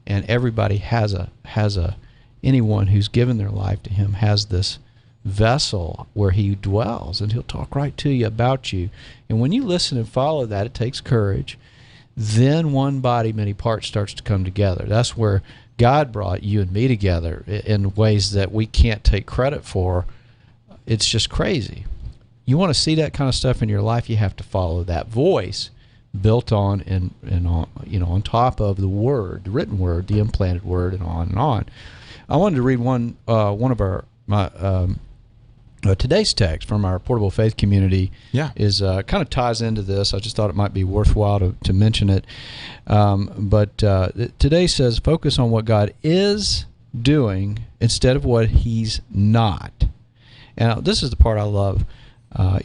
S2: and everybody has anyone who's given their life to Him has this vessel where He dwells, and He'll talk right to you about you. And when you listen and follow that, it takes courage. Then one body, many parts starts to come together. That's where God brought you and me together in ways that we can't take credit for. It's just crazy. You want to see that kind of stuff in your life, you have to follow that voice built on and on, on top of the Word, the written Word, the implanted Word, and on and on. I wanted to read one of our today's text from our Portable Faith community. Is kind of ties into this. I just thought it might be worthwhile to mention it. But today says, focus on what God is doing instead of what He's not. And this is the part I love.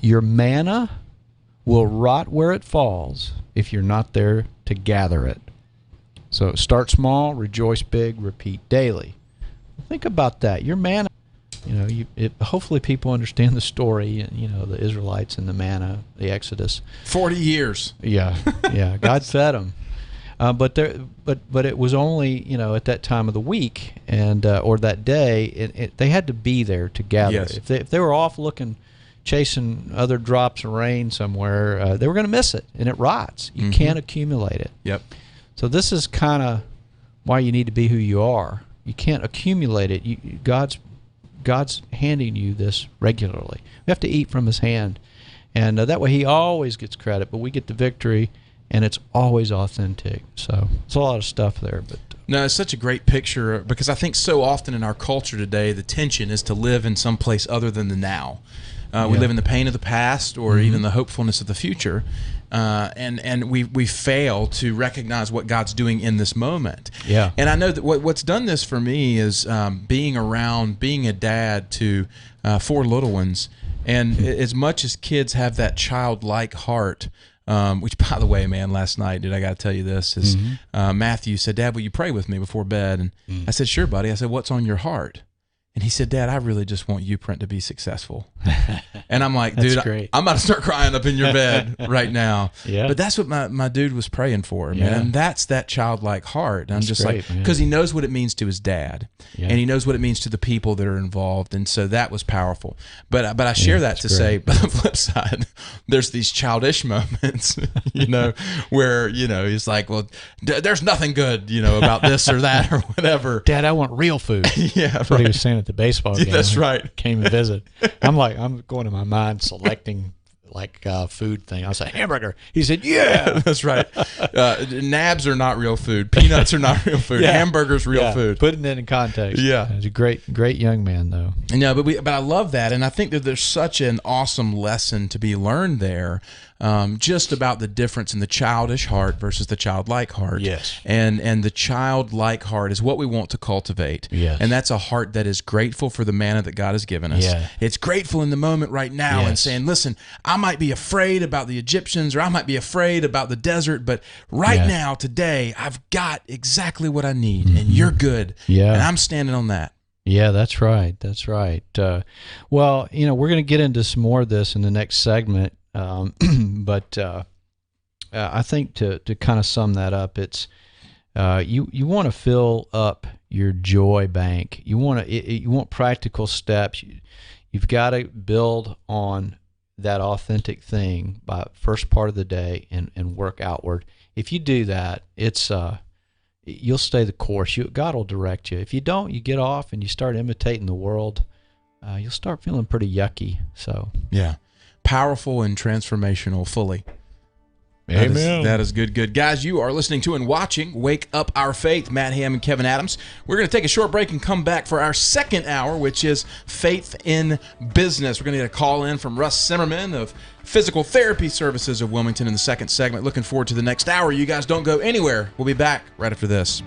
S2: Your manna will rot where it falls if you're not there to gather it. So start small, rejoice big, repeat daily. Think about that. Your manna, hopefully people understand the story, the Israelites and the manna, the Exodus.
S1: 40 years.
S2: Yeah. God fed them. But it was only, at that time of the week and or that day, they had to be there to gather.
S1: Yes.
S2: If they were off chasing other drops of rain somewhere, they were going to miss it, and it rots. You can't accumulate it.
S1: Yep.
S2: So this is kind of why you need to be who you are. You can't accumulate it. God's handing you this regularly. We have to eat from His hand, and that way He always gets credit, but we get the victory, and it's always authentic. So it's a lot of stuff there, but.
S1: No, it's such a great picture because I think so often in our culture today, the tension is to live in some place other than the now. We live in the pain of the past or even the hopefulness of the future, and we fail to recognize what God's doing in this moment.
S2: Yeah.
S1: And I know that what's done this for me is being a dad to 4 little ones, and as much as kids have that childlike heart, which, by the way, man, last night, I got to tell you this, is Matthew said, "Dad, will you pray with me before bed?" And I said, "Sure, buddy." I said, "What's on your heart?" And he said, "Dad, I really just want you, Print, to be successful." And I'm like, dude, I'm about to start crying up in your bed right now.
S2: Yeah.
S1: But that's what my dude was praying for, man. And that's that childlike heart. And I'm just great, like, because he knows what it means to his dad, and he knows what it means to the people that are involved. And so that was powerful. But I share that to say, but the flip side, there's these childish moments, where, he's like, well, there's nothing good, about this or that or whatever.
S2: Dad, I want real food.
S1: Yeah,
S2: that's what he was saying at the baseball game.
S1: That's right.
S2: Came to visit. I'm going to my mind selecting food thing. I was like, hamburger. He said, yeah.
S1: That's right. Nabs are not real food. Peanuts are not real food. Hamburgers real food.
S2: Putting it in context.
S1: Yeah.
S2: He's a great young man, though.
S1: No, but I love that, and I think that there's such an awesome lesson to be learned there, just about the difference in the childish heart versus the childlike heart.
S2: Yes.
S1: And the childlike heart is what we want to cultivate.
S2: Yes.
S1: And that's a heart that is grateful for the manna that God has given us.
S2: Yeah.
S1: It's grateful in the moment right now and saying, listen, I might be afraid about the Egyptians or I might be afraid about the desert, but right now, today, I've got exactly what I need, and you're good.
S2: Yeah.
S1: And I'm standing on that.
S2: Yeah, that's right. That's right. Well, we're going to get into some more of this in the next segment. But I think to kind of sum that up, it's you want to fill up your joy bank. You want practical steps. You've got to build on that authentic thing by first part of the day and work outward. If you do that, it's you'll stay the course. God will direct you. If you don't, you get off and you start imitating the world. You'll start feeling pretty yucky. So
S1: yeah. Powerful and transformational fully.
S4: Amen.
S1: That is good, good. Guys, you are listening to and watching Wake Up Our Faith, Matt Ham and Kevin Adams. We're going to take a short break and come back for our second hour, which is Faith in Business. We're going to get a call in from Russ Zimmerman of Physical Therapy Services of Wilmington in the second segment. Looking forward to the next hour. You guys don't go anywhere. We'll be back right after this.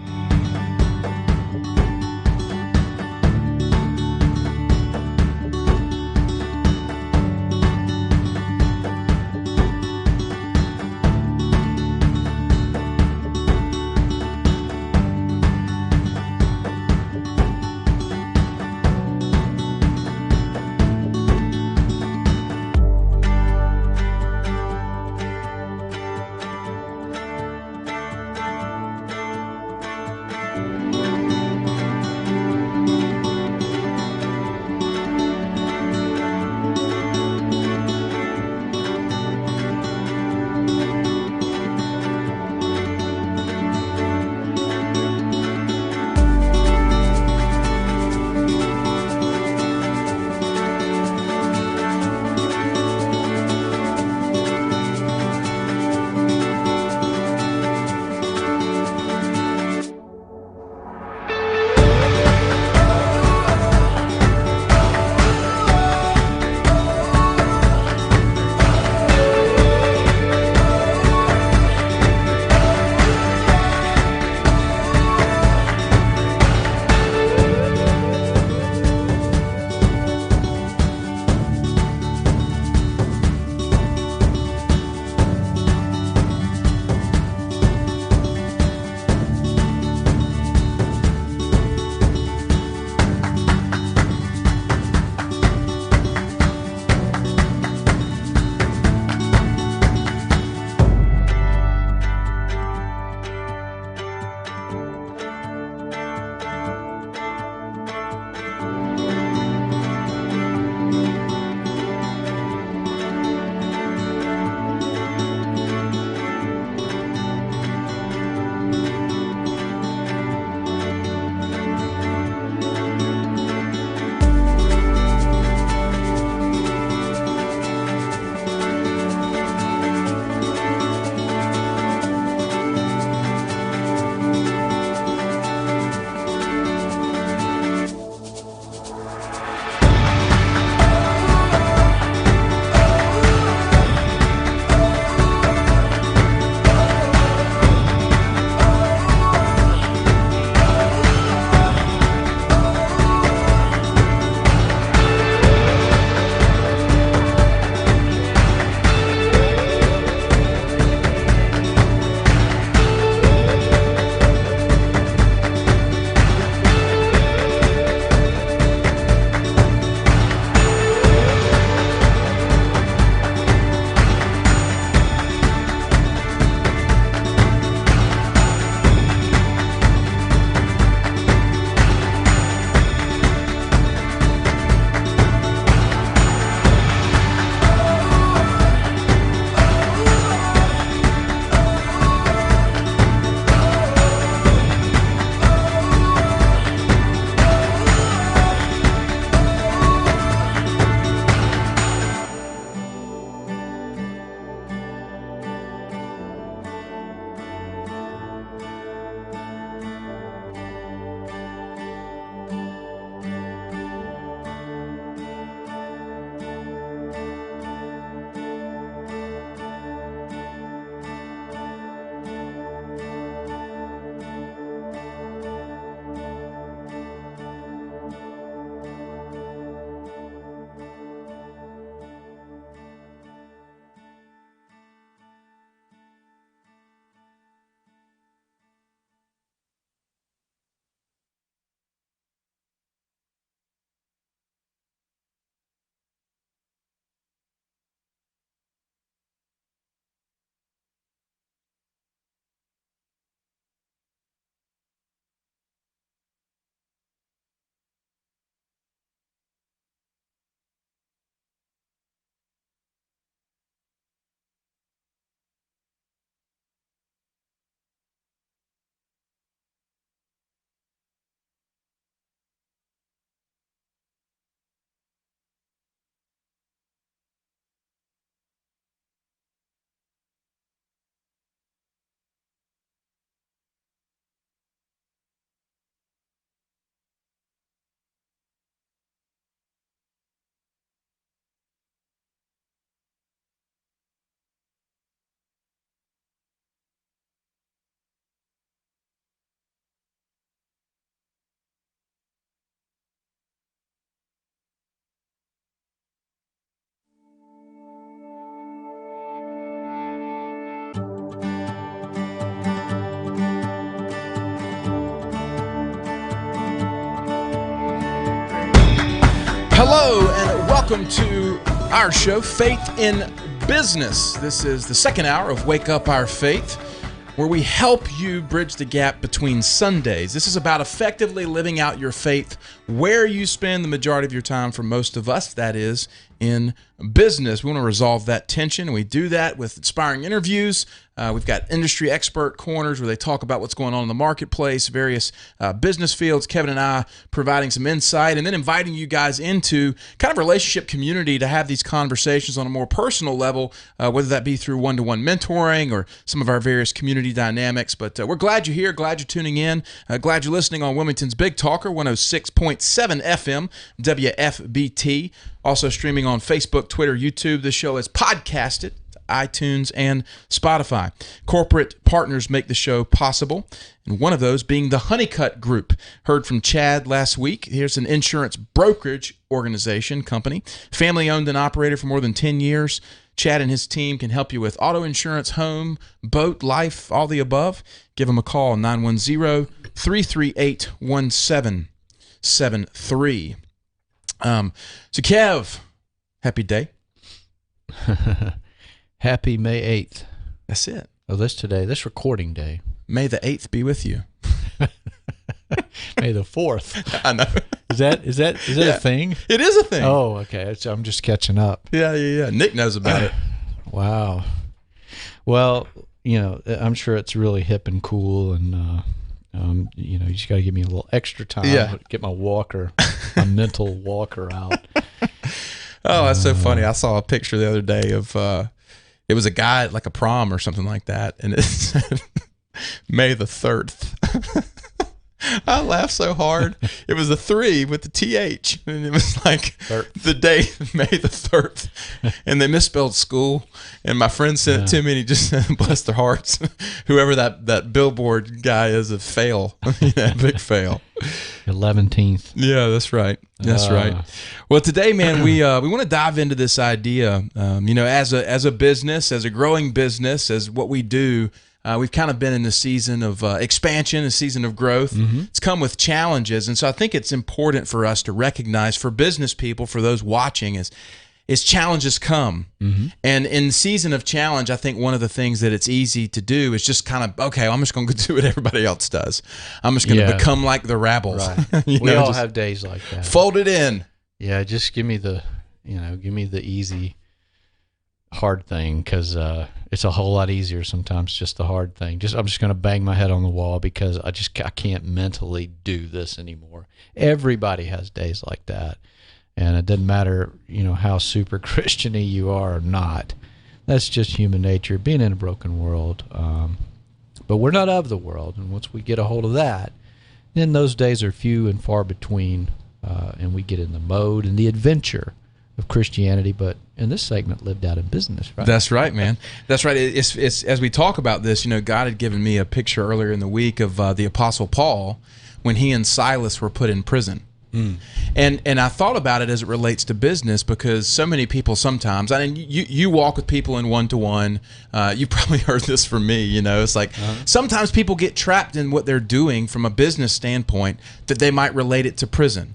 S1: Hello and welcome to our show, Faith in Business. This is the second hour of Wake Up Our Faith, where we help you bridge the gap between Sundays. This is about effectively living out your faith where you spend the majority of your time, for most of us, that is, in business. We want to resolve that tension, and we do that with inspiring interviews. We've got industry expert corners where they talk about what's going on in the marketplace, various business fields. Kevin and I providing some insight, and then inviting you guys into kind of relationship community to have these conversations on a more personal level, whether that be through one-to-one mentoring or some of our various community dynamics. But we're glad you're here, glad you're tuning in, glad you're listening on Wilmington's Big Talker, 106.7 FM, WFBT. Also streaming on Facebook, Twitter, YouTube. This show is podcasted to iTunes and Spotify. Corporate partners make the show possible, and one of those being the Honeycutt Group. Heard from Chad last week. Here's an insurance brokerage organization company, family-owned and operated for more than 10 years. Chad and his team can help you with auto insurance, home, boat, life, all the above. Give them a call, 910-338-1773. So Kev, happy day.
S2: Happy May 8th.
S1: That's it.
S2: Oh, this recording day.
S1: May the 8th be with you.
S2: May the 4th.
S1: I know.
S2: Is that
S1: Yeah.
S2: a thing?
S1: It is a thing.
S2: Oh, okay. I'm just catching up.
S1: Yeah. Nick knows about it.
S2: Wow. Well, I'm sure it's really hip and cool, and you just got to give me a little extra time.
S1: Yeah.
S2: Get my mental walker out.
S1: Oh, that's so funny. I saw a picture the other day of it was a guy at like a prom or something like that, and it said May the 3rd. I laughed so hard. It was a 3 with the TH, and it was like the day May the 3rd, and they misspelled school. And my friend sent it to me, and he just said, "Bless their hearts." Whoever that billboard guy is, a fail, big fail.
S2: 11th.
S1: Yeah, that's right. That's right. Well, today, man, we want to dive into this idea. As a business, as a growing business, as what we do. We've kind of been in a season of expansion, a season of growth. Mm-hmm. It's come with challenges. And so I think it's important for us to recognize, for business people, for those watching, is challenges come. Mm-hmm. And in the season of challenge, I think one of the things that it's easy to do is just kind of, okay, I'm just going to do what everybody else does. I'm just going to become like the rabble.
S2: Right. We all have days like that.
S1: Fold it in.
S2: Yeah, just give me the easy, hard thing, because it's a whole lot easier sometimes, just the hard thing. I'm just going to bang my head on the wall because I can't mentally do this anymore. Everybody has days like that, and it doesn't matter how super Christian-y you are or not. That's just human nature, being in a broken world. But we're not of the world, and once we get a hold of that, then those days are few and far between, and we get in the mode and the adventure of Christianity, but in this segment, lived out in business, right?
S1: That's right, man. That's right. It's as we talk about this, God had given me a picture earlier in the week of the Apostle Paul when he and Silas were put in prison. Mm. And I thought about it as it relates to business, because so many people sometimes, you walk with people in one-to-one, you probably heard this from me, it's like sometimes people get trapped in what they're doing from a business standpoint that they might relate it to prison.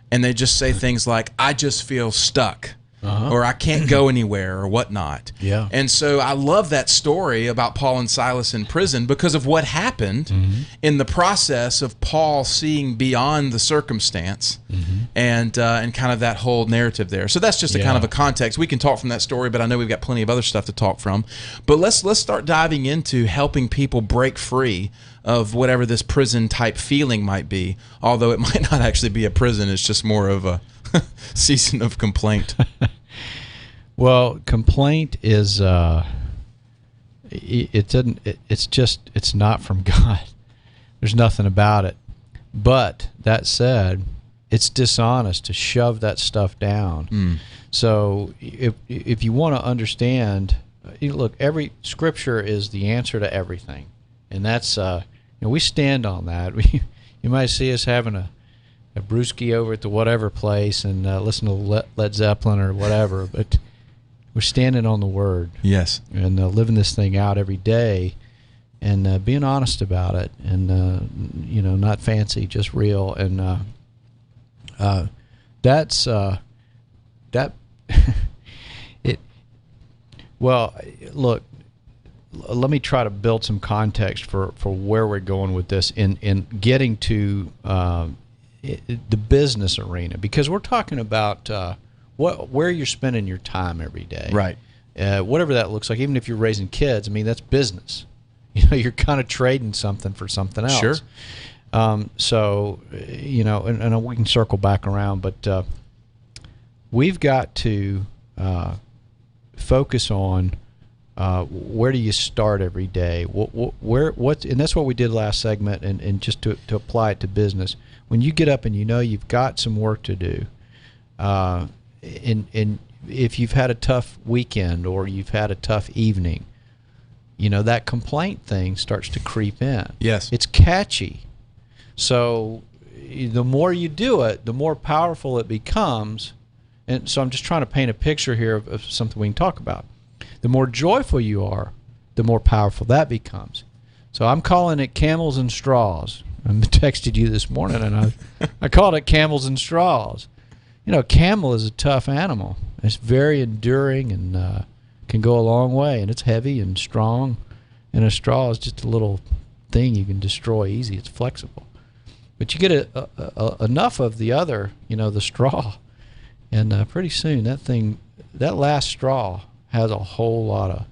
S1: And they just say things like, I just feel stuck, or I can't go anywhere, or whatnot.
S2: Yeah.
S1: And so I love that story about Paul and Silas in prison because of what happened in the process of Paul seeing beyond the circumstance and kind of that whole narrative there. So that's just a kind of a context. We can talk from that story, but I know we've got plenty of other stuff to talk from. But let's start diving into helping people break free of whatever this prison type feeling might be, although it might not actually be a prison. It's just more of a season of complaint.
S2: Well, complaint is it's not from God. There's nothing about it. But that said, it's dishonest to shove that stuff down. So if you want to understand, look, every scripture is the answer to everything, and that's we stand on that. You might see us having a brewski over at the whatever place and listen to Led Zeppelin or whatever, but we're standing on the Word.
S1: Yes. And
S2: living this thing out every day, and being honest about it, and not fancy, just real. And that's that it. Well, look. Let me try to build some context for where we're going with this in getting to the business arena, because we're talking about where you're spending your time every day,
S1: Right.
S2: Whatever that looks like. Even if you're raising kids, I mean, that's business. You know, you're kind of trading something for something else.
S1: Sure.
S2: So, you know, and we can circle back around, but we've got to focus on where do you start every day? And that's what we did last segment, and just to apply it to business. When you get up and you know you've got some work to do, and if you've had a tough weekend or you've had a tough evening, you know, that complaint thing starts to creep in.
S1: Yes.
S2: It's catchy. So the more you do it, the more powerful it becomes. And so I'm just trying to paint a picture here of something we can talk about. The more joyful you are, the more powerful that becomes. So I'm calling it camels and straws. I texted you this morning, and I called it camels and straws. You know, a camel is a tough animal. It's very enduring and can go a long way, and it's heavy and strong. And a straw is just a little thing you can destroy easy. It's flexible. But you get enough of the other, you know, the straw, and pretty soon that last straw has a whole lot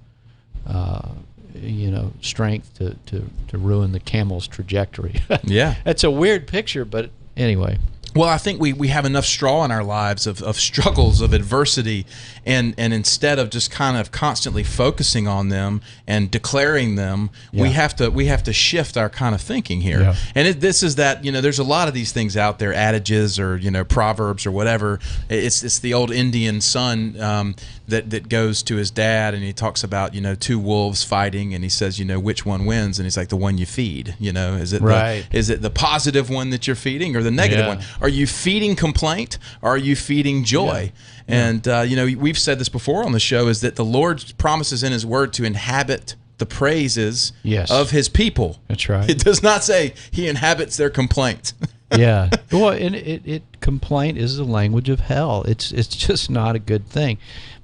S2: of, you know, strength to ruin the camel's trajectory.
S1: Yeah.
S2: It's a weird picture, but anyway.
S1: Well, I think we have enough straw in our lives of struggles, of adversity, and instead of just kind of constantly focusing on them and declaring them, we have to shift our kind of thinking here.
S2: Yeah.
S1: And this is that, you know, there's a lot of these things out there, adages or, you know, proverbs or whatever. It's the old Indian son that goes to his dad, and he talks about, you know, two wolves fighting, and he says, you know, which one wins? And he's like, the one you feed. You know, is it the positive one that you're feeding or the negative one? Are you feeding complaint or are you feeding joy? Yeah. And, you know, we've said this before on the show, is that the Lord promises in his word to inhabit the praises of his people.
S2: That's right.
S1: It does not say he inhabits their complaints.
S2: Yeah. Well, and complaint is the language of hell. It's just not a good thing.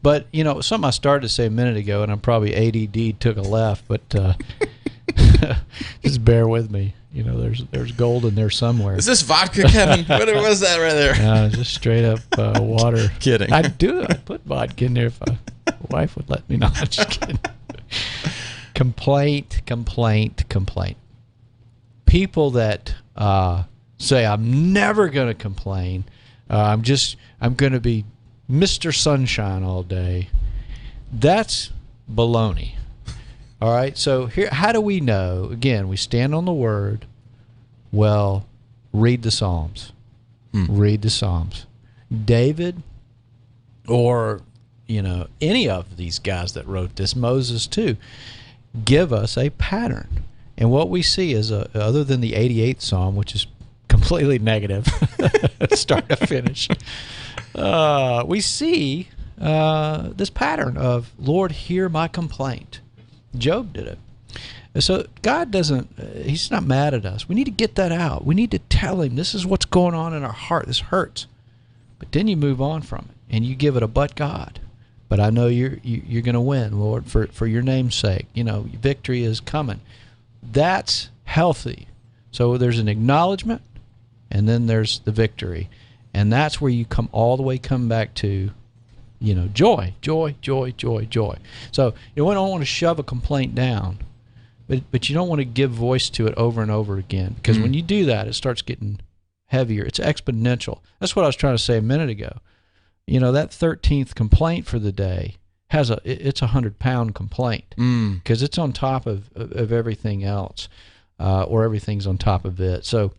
S2: But, you know, something I started to say a minute ago, and I'm probably ADD took a left, but just bear with me. You know, there's gold in there somewhere.
S1: Is this vodka, Kevin? What was that right there?
S2: No, just straight up water.
S1: Kidding.
S2: I'd put vodka in there if my wife would let me. No, I'm just kidding. Complaint. People that say, I'm never going to complain. I'm going to be Mr. Sunshine all day. That's baloney. All right, so here, how do we know? Again, we stand on the Word. Well, read the Psalms. Read the Psalms. David, or, you know, any of these guys that wrote this, Moses too, give us a pattern. And what we see is, other than the 88th Psalm, which is completely negative, start to finish, we see this pattern of, Lord, hear my complaint. Job did it. So God he's not mad at us. We need to get that out. We need to tell him this is what's going on in our heart. This hurts. But then you move on from it and you give it a but God. But I know you're going to win, Lord, for your name's sake. You know, victory is coming. That's healthy. So there's an acknowledgement and then there's the victory. And that's where you come back to, you know, joy. So, you don't want to shove a complaint down, but you don't want to give voice to it over and over again, because when you do that, it starts getting heavier. It's exponential. That's what I was trying to say a minute ago. You know, that 13th complaint for the day it's a 100-pound complaint, because it's on top of everything else, or everything's on top of it. So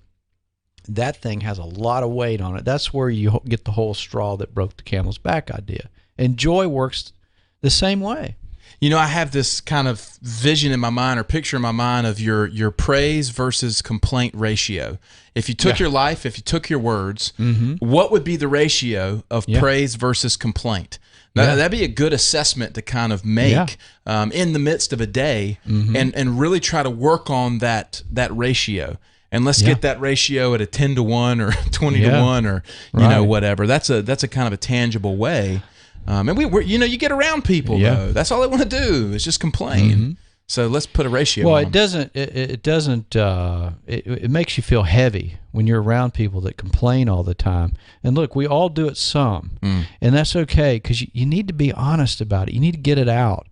S2: that thing has a lot of weight on it. That's where you get the whole straw that broke the camel's back idea. And joy works the same way.
S1: You know, I have this kind of vision in my mind, or picture in my mind, of your praise versus complaint ratio. If you took your life, if you took your words, what would be the ratio of praise versus complaint? Now, that'd be a good assessment to kind of make in the midst of a day, and really try to work on that ratio. and let's get that ratio at a 10-to-1 or 20-to-1 or you know, whatever. That's a kind of a tangible way. And we're you know, you get around people though. That's all they want to do is just complain. So let's put a ratio.
S2: Well,
S1: on
S2: it doesn't. It doesn't. It makes you feel heavy when you're around people that complain all the time. And look, we all do it some, and that's okay because you need to be honest about it. You need to get it out.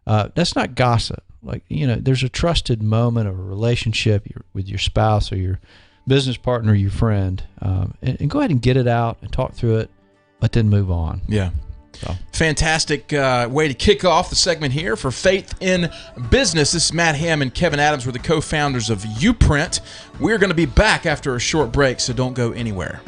S2: That's not gossip. Like, you know, there's a trusted moment of a relationship with your spouse or your business partner, or your friend, and go ahead and get it out and talk through it, but then move on.
S1: Yeah. So. Fantastic way to kick off the segment here for Faith in Business. This is Matt Ham and Kevin Adams. We're the co-founders of Uprint. We're going to be back after a short break, so don't go anywhere.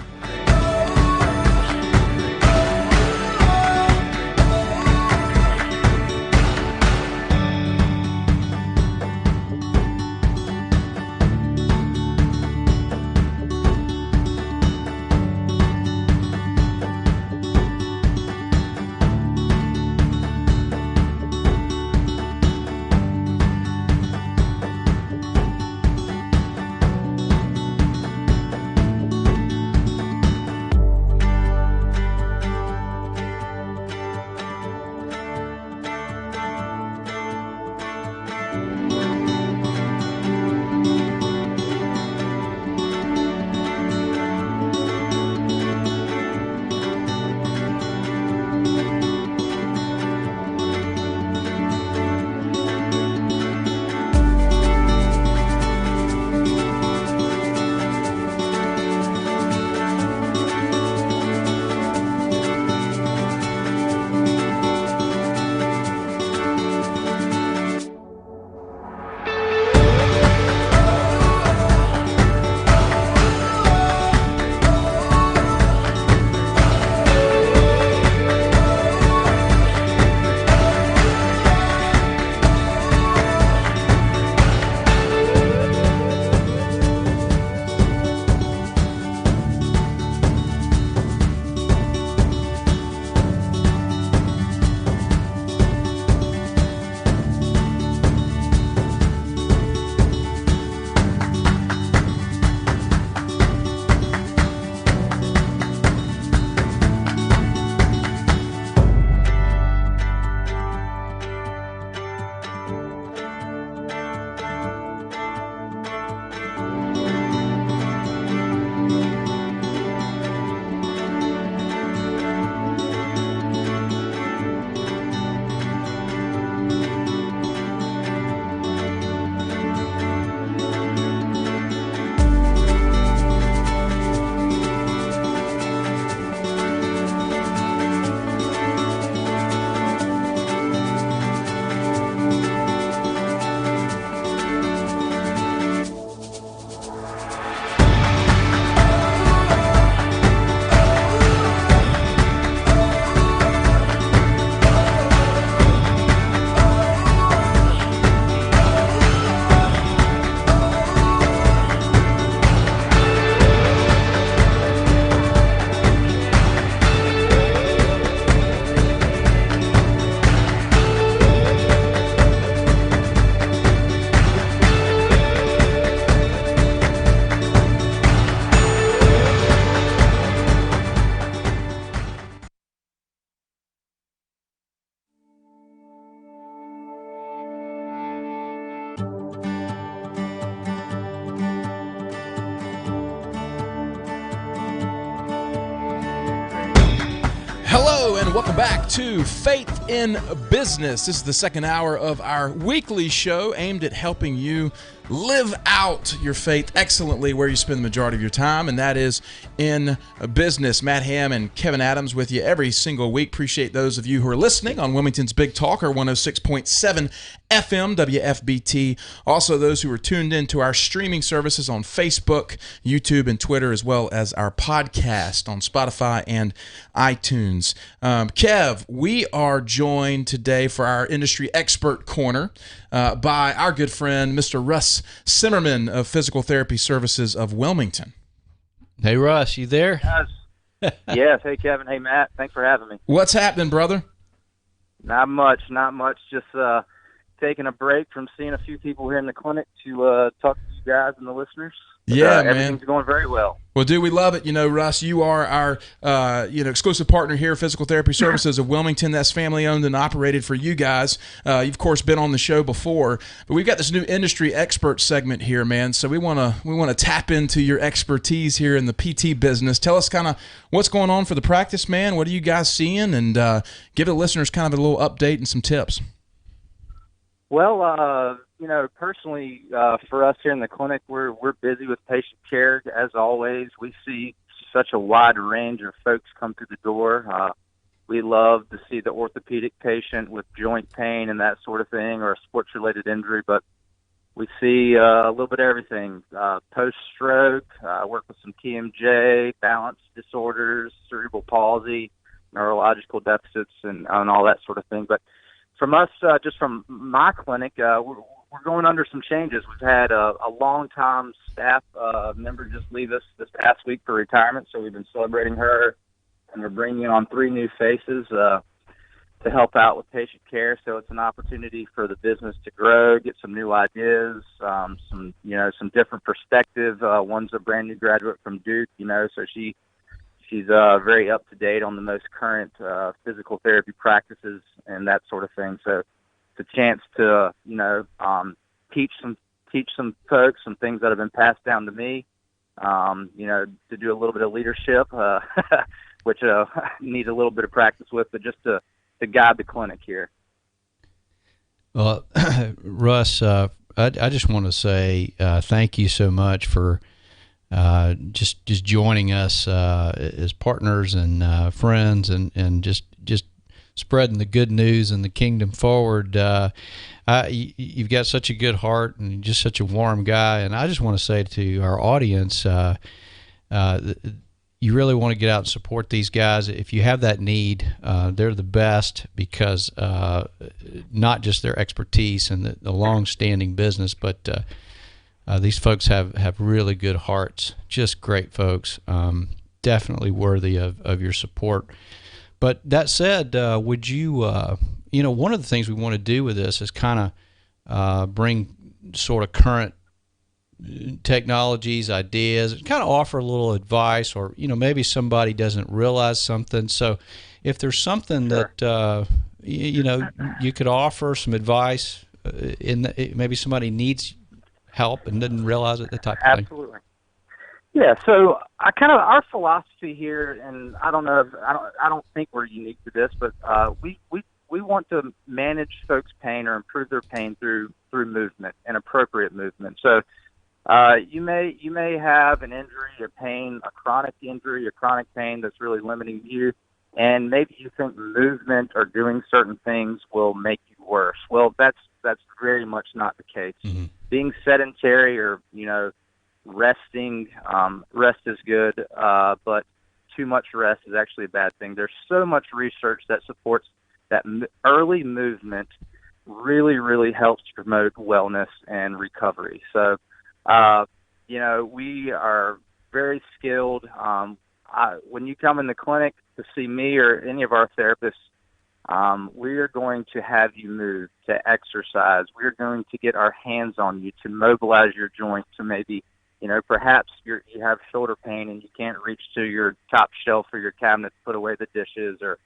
S1: Hello and welcome back to Faith in Business. This is the second hour of our weekly show aimed at helping you live out your faith excellently where you spend the majority of your time, and that is in business. Matt Ham and Kevin Adams with you every single week. Appreciate those of you who are listening on Wilmington's Big Talker 106.7 FM WFBT. Also those who are tuned in to our streaming services on Facebook, YouTube, and Twitter, as well as our podcast on Spotify and iTunes. Kev, we are joined today for our industry expert corner by our good friend, Mr. Russ Simmerman of Physical Therapy Services of Wilmington.
S2: Hey, Russ, you there?
S4: Yes. Yes. Hey, Kevin. Hey, Matt. Thanks for having me.
S1: What's happening, brother?
S4: Not much. Just taking a break from seeing a few people here in the clinic to talk to you you guys and the listeners.
S1: Yeah, man.
S4: Everything's going very well.
S1: Well, dude, we love it. Russ, you are our, exclusive partner here, Physical Therapy Services of Wilmington. That's family owned and operated for you guys. You've of course been on the show before, but we've got this new industry expert segment here, man. So we want to tap into your expertise here in the PT business. Tell us kind of what's going on for the practice, man. What are you guys seeing, and give the listeners kind of a little update and some tips.
S4: Well, personally, for us here in the clinic, we're busy with patient care as always. We see such a wide range of folks come through the door. We love to see the orthopedic patient with joint pain and that sort of thing, or a sports-related injury, but we see a little bit of everything. Post-stroke, work with some TMJ, balance disorders, cerebral palsy, neurological deficits, and all that sort of thing. But from us, just from my clinic, we're going under some changes. We've had a long-time staff member just leave us this past week for retirement, so we've been celebrating her, and we're bringing on 3 new faces to help out with patient care. So it's an opportunity for the business to grow, get some new ideas, some different perspective. One's a brand new graduate from Duke, so she's very up to date on the most current physical therapy practices and that sort of thing. So it's a chance to teach some folks some things that have been passed down to me. To do a little bit of leadership, which I need a little bit of practice with, but just to guide the clinic here.
S2: Well, Russ, I just want to say thank you so much for just joining us as partners and friends, and just spreading the good news and the kingdom forward. You've got such a good heart and just such a warm guy, and I just want to say to our audience, you really want to get out and support these guys. If you have that need, they're the best, because not just their expertise and the long-standing business, but these folks have really good hearts, just great folks, definitely worthy of your support. But that said, would you, one of the things we want to do with this is kind of bring sort of current technologies, ideas, and kind of offer a little advice, or, maybe somebody doesn't realize something. So if there's something
S4: Sure.
S2: that, you could offer some advice, maybe somebody needs help and didn't realize it, that type of thing.
S4: Absolutely. Yeah, so our philosophy here, and I don't think we're unique to this, but we want to manage folks' pain or improve their pain through movement and appropriate movement. So you may have an injury or pain, a chronic injury or chronic pain that's really limiting you, and maybe you think movement or doing certain things will make you worse. Well, that's very much not the case.
S2: Mm-hmm.
S4: Being sedentary or resting, rest is good, but too much rest is actually a bad thing. There's so much research that supports that early movement really, really helps to promote wellness and recovery. So, we are very skilled. When you come in the clinic to see me or any of our therapists, we are going to have you move, to exercise. We're going to get our hands on you to mobilize your joint to maybe, perhaps you have shoulder pain and you can't reach to your top shelf or your cabinet to put away the dishes, or,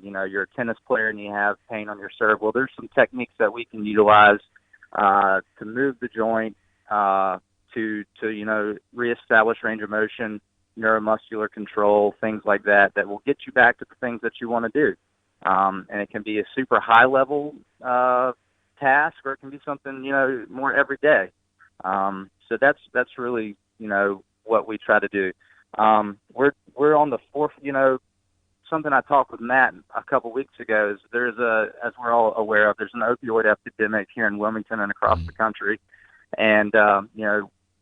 S4: you're a tennis player and you have pain on your serve. Well, there's some techniques that we can utilize to move the joint, to reestablish range of motion, neuromuscular control, things like that will get you back to the things that you want to do. And it can be a super high level task, or it can be something, more everyday. So that's really, what we try to do. We're on the fourth, something I talked with Matt a couple weeks ago is as we're all aware of, there's an opioid epidemic here in Wilmington and across the country. And,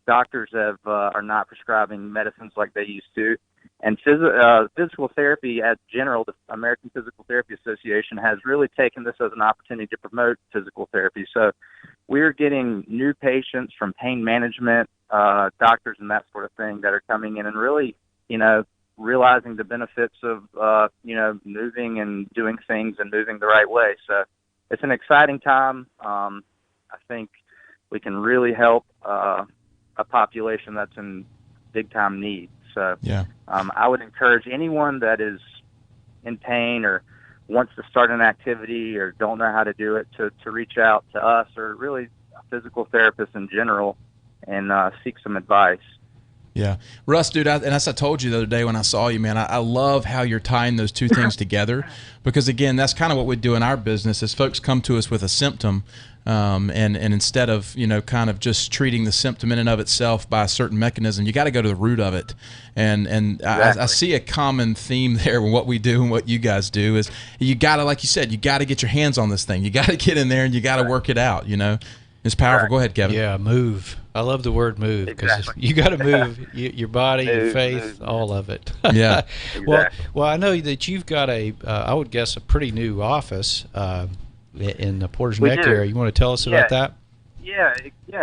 S4: doctors are not prescribing medicines like they used to. And physical therapy at general, the American Physical Therapy Association has really taken this as an opportunity to promote physical therapy. So we're getting new patients from pain management doctors and that sort of thing that are coming in and really, realizing the benefits of, moving and doing things and moving the right way. So it's an exciting time. I think we can really help a population that's in big time need. So
S1: Yeah.
S4: I would encourage anyone that is in pain or wants to start an activity or don't know how to do it to reach out to us or really physical therapists in general and seek some advice.
S1: Yeah. Russ, dude, and as I told you the other day when I saw you, man, I love how you're tying those two things together because, again, that's kind of what we do in our business is folks come to us with a symptom and instead of, kind of just treating the symptom in and of itself by a certain mechanism, you got to go to the root of it. And
S4: Exactly.
S1: I see a common theme there in what we do and what you guys do is you got to, like you said, you got to get your hands on this thing. You got to get in there and you got to work it out, It's powerful.
S4: Right.
S1: Go ahead, Kevin.
S2: Yeah, move. I love the word move because
S4: Exactly.
S2: you got to move your body, your
S4: Move,
S2: faith,
S4: move.
S2: all of it.
S1: Yeah.
S2: Well, I know that you've got I would guess, a pretty new office in the Porter's
S4: We
S2: Neck
S4: do.
S2: area. You want to tell us about that?
S4: Yeah,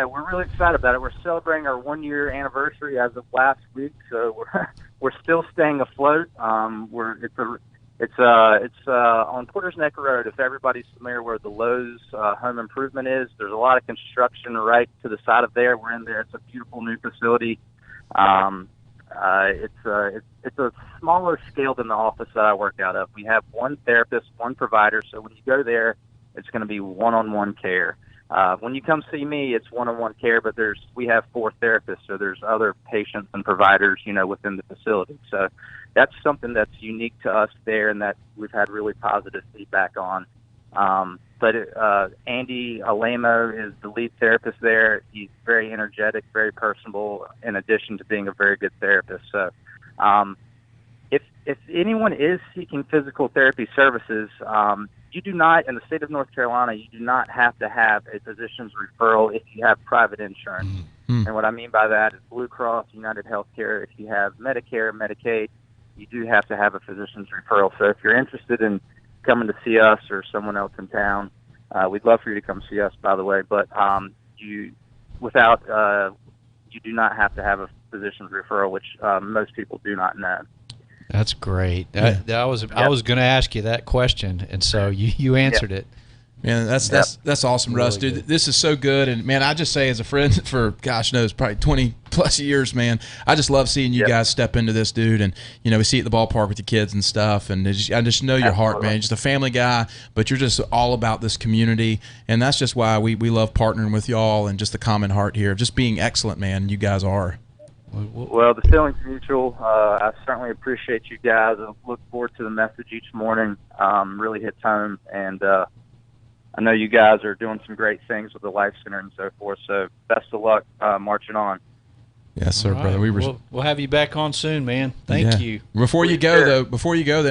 S4: we're really excited about it. We're celebrating our 1-year anniversary as of last week, so we're still staying afloat. It's on Porter's Neck Road. If everybody's familiar where the Lowe's Home Improvement is, there's a lot of construction right to the side of there. We're in there. It's a beautiful new facility. It's a smaller scale than the office that I work out of. We have one therapist, one provider. So when you go there, it's going to be one-on-one care. When you come see me, it's one-on-one care, but we have 4 therapists, so there's other patients and providers, within the facility. So that's something that's unique to us there, and that we've had really positive feedback on. But Andy Alamo is the lead therapist there. He's very energetic, very personable, in addition to being a very good therapist. So if anyone is seeking physical therapy services, you do not, in the state of North Carolina, you do not have to have a physician's referral if you have private insurance.
S1: Mm-hmm.
S4: And what I mean by that is Blue Cross, United Healthcare. If you have Medicare, Medicaid, you do have to have a physician's referral. So if you're interested in coming to see us or someone else in town, we'd love for you to come see us, by the way. But you do not have to have a physician's referral, which most people do not know.
S2: That's great.
S1: Yeah.
S2: I was going to ask you that question, and so you answered it.
S1: Man, that's awesome, Russ,
S2: Really
S1: dude.
S2: good.
S1: This is so good, and man, I just say as a friend for gosh knows probably 20 plus years, man. I just love seeing you guys step into this, dude, and we see you at the ballpark with your kids and stuff, and I just know your heart, man. You're just a family guy, but you're just all about this community, and that's just why we love partnering with y'all and just the common heart here of just being excellent, man. You guys are.
S4: Well, the feeling's mutual. I certainly appreciate you guys. I look forward to the message each morning. Really hits home, and I know you guys are doing some great things with the Life Center and so forth. So best of luck marching on.
S1: Yes, sir,
S2: All
S1: brother.
S2: right. We'll have you back on soon, man. Thank you.
S1: Before you go,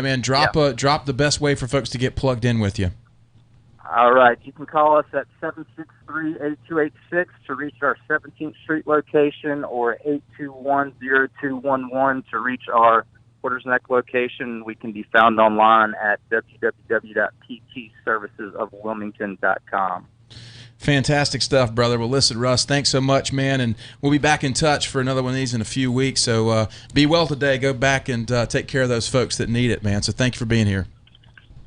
S1: man, drop
S4: Yeah.
S1: drop the best way for folks to get plugged in with you.
S4: All right. You can call us at 763-8286 to reach our 17th Street location or 821-0211 to reach our Porter's Neck location. We can be found online at www.ptservicesofwilmington.com.
S1: Fantastic stuff, brother. Well, listen, Russ, thanks so much, man, and we'll be back in touch for another one of these in a few weeks. So be well today. Go back and take care of those folks that need it, man. So thank you for being here.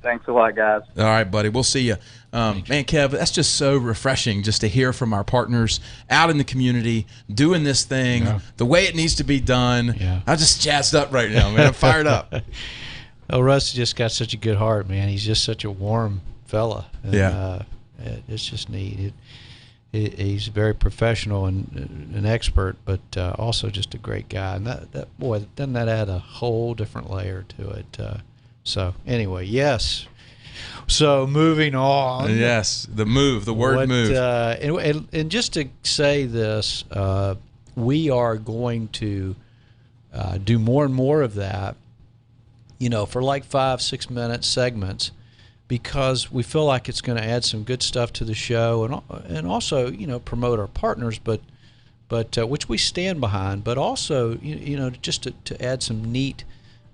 S4: Thanks a lot, guys.
S1: All right, buddy. We'll see you. Man, Kev, that's just so refreshing just to hear from our partners out in the community doing this thing the way it needs to be done.
S2: Yeah.
S1: I'm just jazzed up right now, man. I'm fired up.
S2: Oh, Russ just got such a good heart, man. He's just such a warm fella. And, it's just neat. He's very professional and an expert, but also just a great guy. And that boy, doesn't that add a whole different layer to it? So anyway, yes. So moving on.
S1: Yes, the word move.
S2: And just to say this, we are going to do more and more of that, for like 5-6 minute segments, because we feel like it's going to add some good stuff to the show and also, promote our partners, but which we stand behind, but also, just to add some neat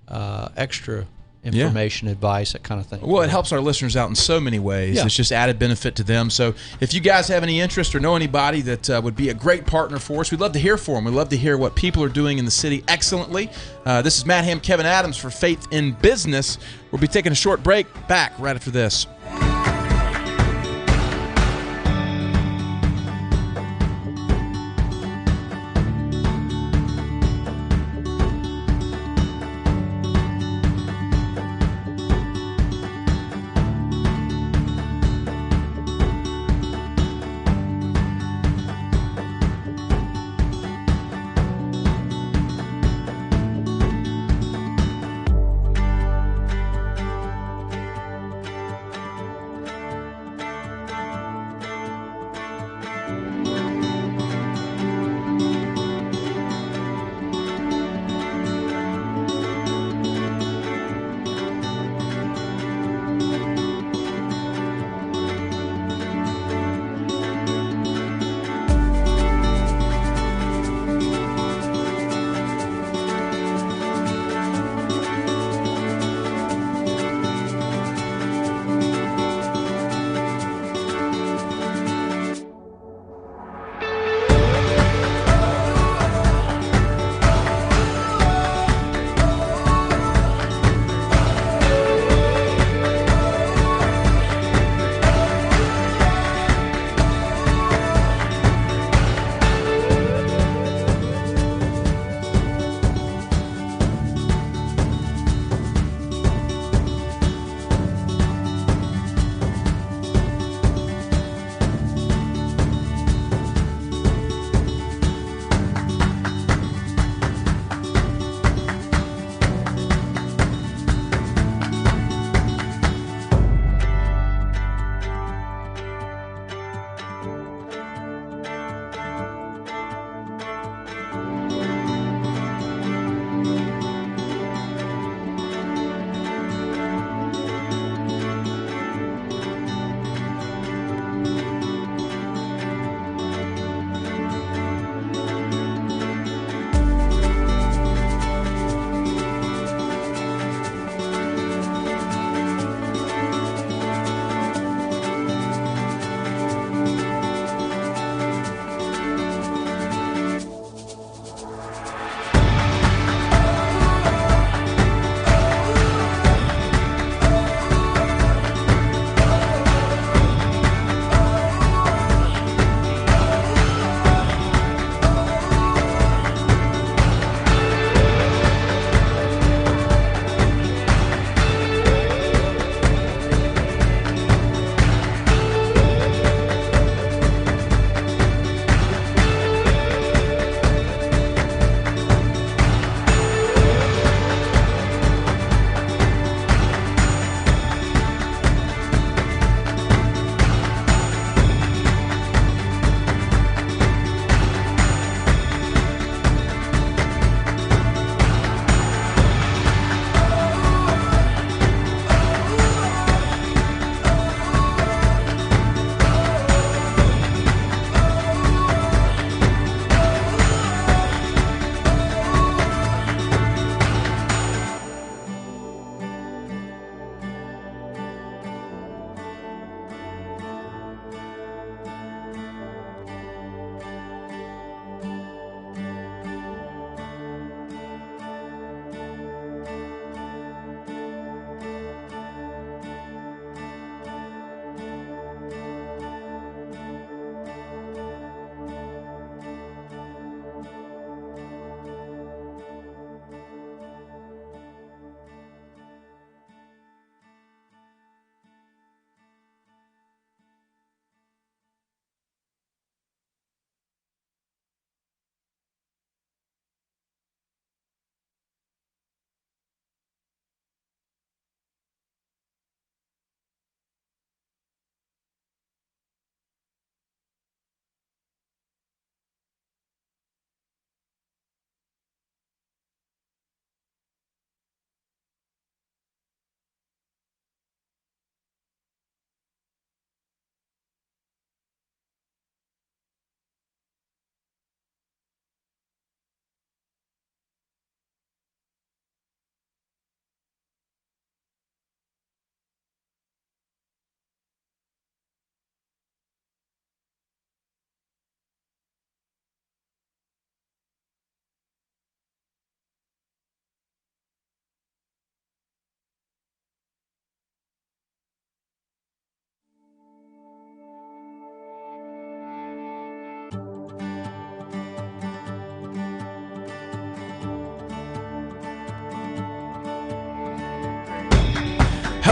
S2: extra information, advice, that kind of thing.
S1: Well, it helps our listeners out in so many ways.
S2: Yeah.
S1: It's just added benefit to them. So if you guys have any interest or know anybody that would be a great partner for us, we'd love to hear from them. We'd love to hear what people are doing in the city excellently. This is Matt Ham, Kevin Adams for Faith in Business. We'll be taking a short break. Back right after this.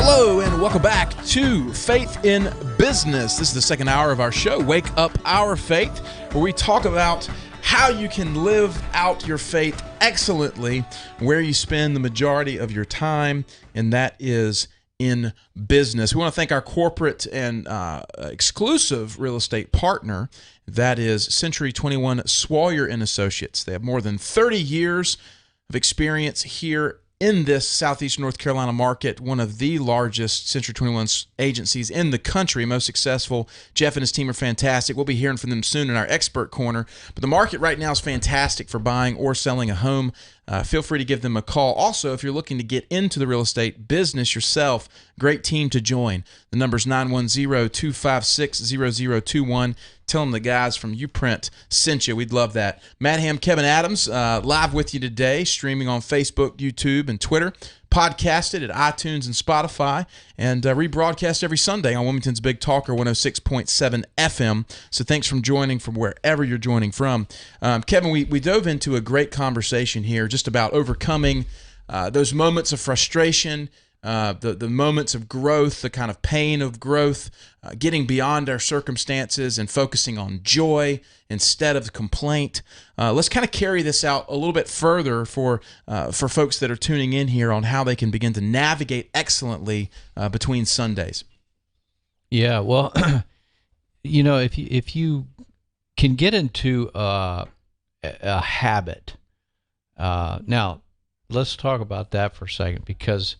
S1: Hello and welcome back to Faith in Business. This is the second hour of our show, Wake Up Our Faith, where we talk about how you can live out your faith excellently, where you spend the majority of your time, and that is in business. We want to thank our corporate and exclusive real estate partner, that is Century 21 Swalyer and Associates. They have more than 30 years of experience here in this Southeastern North Carolina market, one of the largest Century 21 agencies in the country, most successful. Jeff and his team are fantastic. We'll be hearing from them soon in our expert corner. But the market right now is fantastic for buying or selling a home. Feel free to give them a call. Also, if you're looking to get into the real estate business yourself, great team to join. The number's 910-256-0021. Tell them the guys from Uprint sent you. We'd love that. Matt Ham, Kevin Adams, live with you today, streaming on Facebook, YouTube, and Twitter. Podcasted at iTunes and Spotify, and rebroadcast every Sunday on Wilmington's Big Talker 106.7 FM. So thanks for joining from wherever you're joining from. Kevin, we dove into a great conversation here just about overcoming those moments of frustration, the moments of growth, the kind of pain of growth, getting beyond our circumstances and focusing on joy instead of complaint. Let's kind of carry this out a little bit further for folks that are tuning in here on how they can begin to navigate excellently between Sundays.
S2: Yeah, well, if you can get into a habit, now let's talk about that for a second, because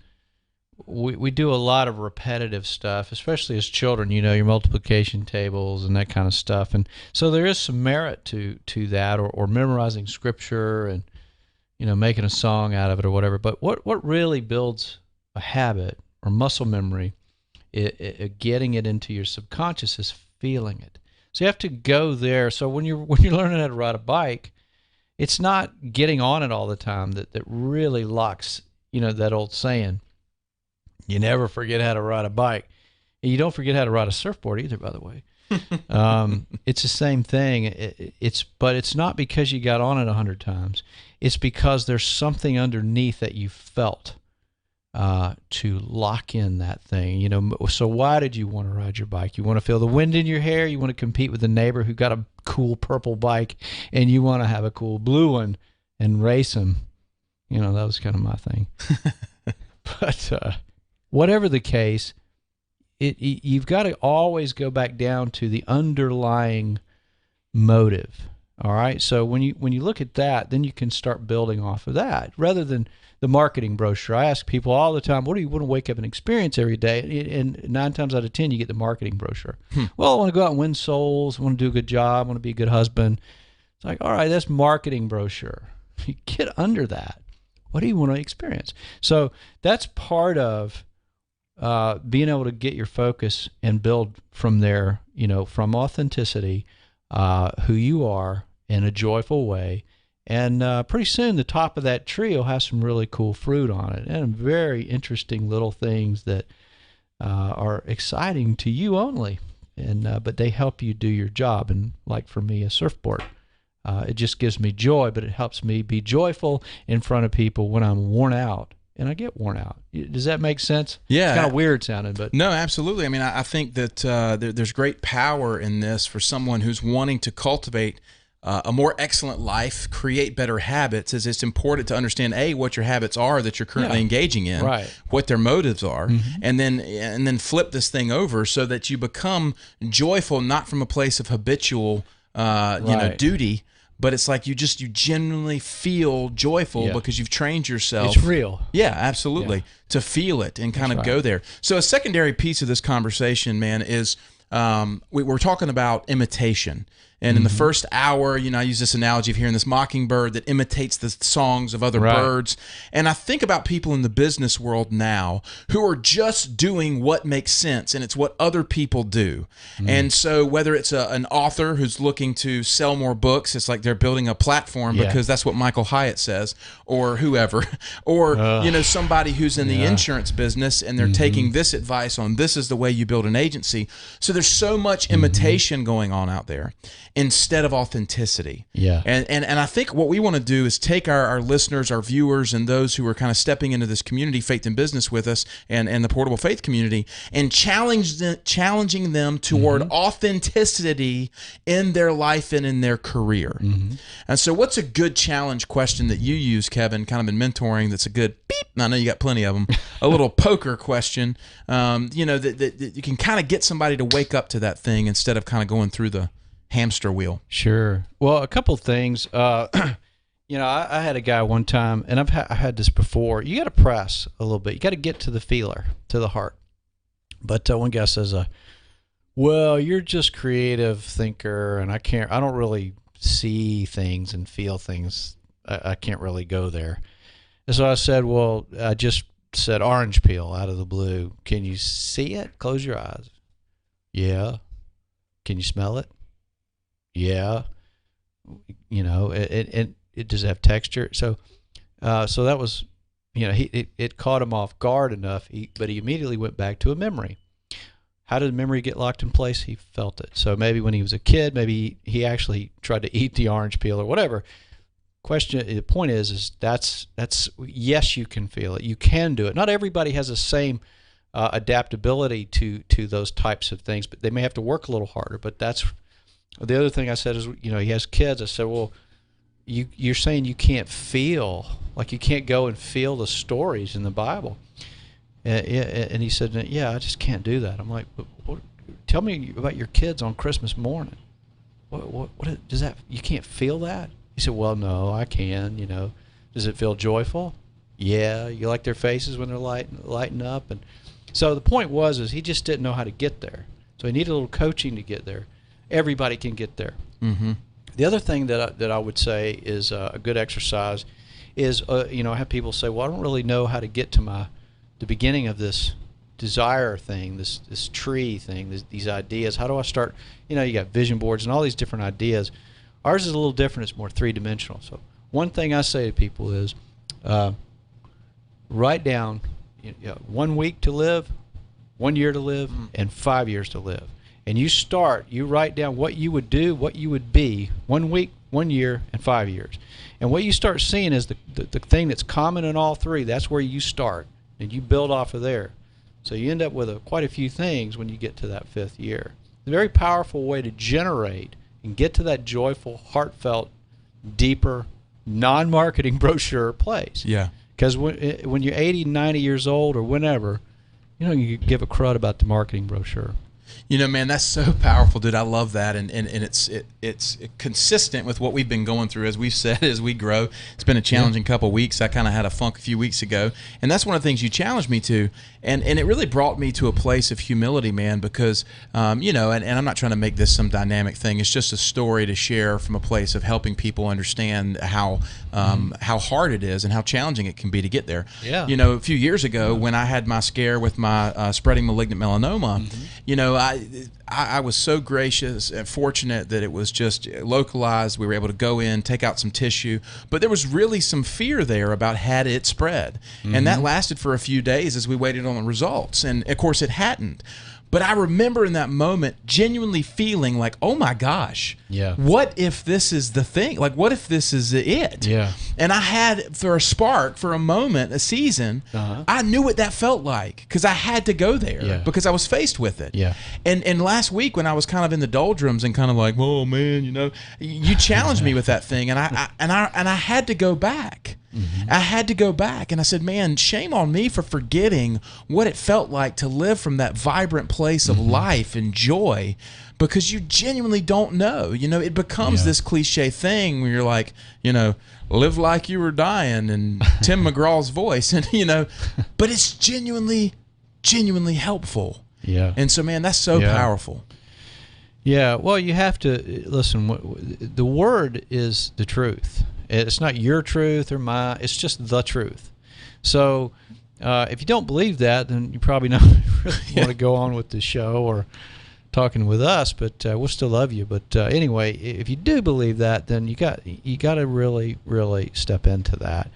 S2: we do a lot of repetitive stuff, especially as children, your multiplication tables and that kind of stuff. And so there is some merit to that, or memorizing scripture and, making a song out of it or whatever. But what really builds a habit or muscle memory, getting it into your subconscious, is feeling it. So you have to go there. So when you're learning how to ride a bike, it's not getting on it all the time that really locks, that old saying, you never forget how to ride a bike. And you don't forget how to ride a surfboard either, by the way. It's the same thing. But it's not because you got on it 100 times. It's because there's something underneath that you felt to lock in that thing. So why did you want to ride your bike? You want to feel the wind in your hair. You want to compete with the neighbor who got a cool purple bike, and you want to have a cool blue one and race him. That was kind of my thing. But whatever the case, you've got to always go back down to the underlying motive. All right. So when you look at that, then you can start building off of that rather than the marketing brochure. I ask people all the time, what do you want to wake up and experience every day? And 9 times out of 10, you get the marketing brochure. Well, I want to go out and win souls. I want to do a good job. I want to be a good husband. It's like, all right, that's marketing brochure. You get under that. What do you want to experience? So that's part of being able to get your focus and build from there, from authenticity, who you are in a joyful way. And pretty soon the top of that tree will have some really cool fruit on it and very interesting little things that are exciting to you only. But they help you do your job. And like for me, a surfboard, it just gives me joy, but it helps me be joyful in front of people when I'm worn out. And I get worn out. Does that make sense?
S1: Yeah.
S2: It's kind of weird sounding, but...
S1: No, absolutely. I mean, I think that there's great power in this for someone who's wanting to cultivate a more excellent life, create better habits. Is it's important to understand, A, what your habits are that you're currently engaging in,
S2: right,
S1: what their motives are, and then flip this thing over so that you become joyful, not from a place of habitual duty, but it's like you genuinely feel joyful because you've trained yourself.
S2: It's real.
S1: Yeah, absolutely. Yeah. To feel it and kind of go there. So a secondary piece of this conversation, man, is we're talking about imitation. And in the first hour, I use this analogy of hearing this mockingbird that imitates the songs of other birds. And I think about people in the business world now who are just doing what makes sense, and it's what other people do. And so whether it's an author who's looking to sell more books, it's like they're building a platform because that's what Michael Hyatt says, or whoever, or somebody who's in the insurance business and they're taking this advice on this is the way you build an agency. So there's so much imitation going on out there. instead of authenticity.
S2: Yeah.
S1: And I think what we want to do is take our listeners, our viewers, and those who are kind of stepping into this community, Faith and Business, with us, and the Portable Faith community, and challenging them toward authenticity in their life and in their career. And so what's a good challenge question that you use, Kevin, kind of in mentoring, that's a good beep? I know you got plenty of them. A little poker question, that you can kind of get somebody to wake up to that thing instead of kind of going through the hamster wheel.
S2: Sure. Well, a couple of things. I had a guy one time, and I've had this before. You got to press a little bit. You got to get to the feeler, to the heart. But one guy says, well, you're just creative thinker, and I don't really see things and feel things. I can't really go there. And so I said, well, I just said orange peel out of the blue. Can you see it? Close your eyes. Yeah. Can you smell it? Yeah. It does have texture. So that was, it caught him off guard enough, but he immediately went back to a memory. How did the memory get locked in place? He felt it. So maybe when he was a kid, maybe he actually tried to eat the orange peel or whatever. The point is that's yes, you can feel it. You can do it. Not everybody has the same adaptability to those types of things, but they may have to work a little harder. But that's the other thing I said is, he has kids. I said, well, you're saying you can't feel, like you can't go and feel the stories in the Bible. And he said, yeah, I just can't do that. I'm like, what, tell me about your kids on Christmas morning. What does that, you can't feel that? He said, well, no, I can, Does it feel joyful? Yeah. You like their faces when they're lighting up? And so the point is he just didn't know how to get there. So he needed a little coaching to get there. Everybody can get there. Mm-hmm. The other thing that I would say is a good exercise is, I have people say, well, I don't really know how to get to the beginning of this desire thing, this tree thing, these ideas. How do I start? You got vision boards and all these different ideas. Ours is a little different. It's more three-dimensional. So one thing I say to people is write down 1 week to live, 1 year to live, and 5 years to live. And you write down what you would do, what you would be 1 week, 1 year, and 5 years. And what you start seeing is the thing that's common in all three. That's where you start, and you build off of there. So you end up with quite a few things when you get to that 5th year. It's a very powerful way to generate and get to that joyful, heartfelt, deeper, non-marketing brochure place.
S1: Yeah.
S2: Because when you're 80, 90 years old or whenever, you give a crud about the marketing brochure.
S1: Man, that's so powerful, dude. I love that, and it's consistent with what we've been going through, as we've said, as we grow. It's been a challenging couple of weeks. I kind of had a funk a few weeks ago, and that's one of the things you challenged me to, and it really brought me to a place of humility, man, because, and I'm not trying to make this some dynamic thing. It's just a story to share from a place of helping people understand how hard it is and how challenging it can be to get there.
S2: Yeah.
S1: A few years ago when I had my scare with my spreading malignant melanoma, I was so gracious and fortunate that it was just localized. We were able to go in, take out some tissue, but there was really some fear there about had it spread. And that lasted for a few days as we waited on the results. And of course it hadn't. But I remember in that moment genuinely feeling like, oh my gosh, what if this is the thing? Like, what if this is it? Yeah. And I had, for a moment, a season, I knew what that felt like because I had to go there because I was faced with it. Yeah. And last week when I was kind of in the doldrums and kind of like, oh man, you challenged me with that thing, and I had to go back. Mm-hmm. I had to go back, and I said, man, shame on me for forgetting what it felt like to live from that vibrant place of life and joy, because you genuinely don't know. It becomes this cliche thing where you're like, live like you were dying, and Tim McGraw's voice, and but it's genuinely helpful. Yeah. And so, man, that's so powerful.
S2: Yeah. Well, you have to listen. The word is the truth. It's not your truth or mine. It's just the truth. So if you don't believe that, then you probably not really want to go on with the show or talking with us. But we'll still love you. But anyway, if you do believe that, then you got to really, really step into that.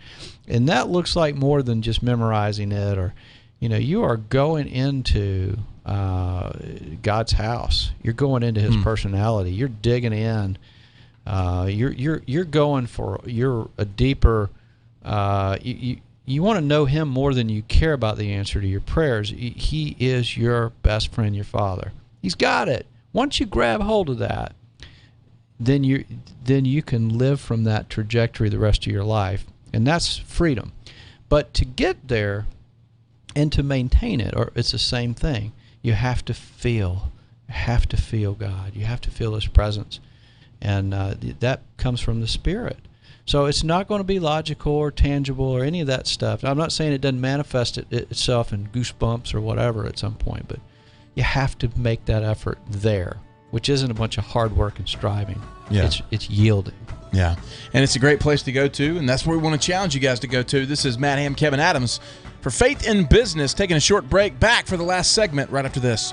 S2: And that looks like more than just memorizing it or you are going into God's house. You're going into His personality. You're digging in. You're going for a deeper. You want to know Him more than you care about the answer to your prayers. He is your best friend, your Father. He's got it. Once you grab hold of that, then you can live from that trajectory the rest of your life, and that's freedom. But to get there and to maintain it, or it's the same thing. You have to feel. You have to feel God. You have to feel His presence, and that comes from the Spirit. So it's not going to be logical or tangible or any of that stuff. I'm not saying it doesn't manifest itself in goosebumps or whatever at some point, but you have to make that effort there, which isn't a bunch of hard work and striving.
S1: Yeah.
S2: It's yielding.
S1: Yeah, and it's a great place to go to, and that's where we want to challenge you guys to go to. This is Matt Ham, Kevin Adams for Faith in Business, taking a short break. Back for the last segment right after this.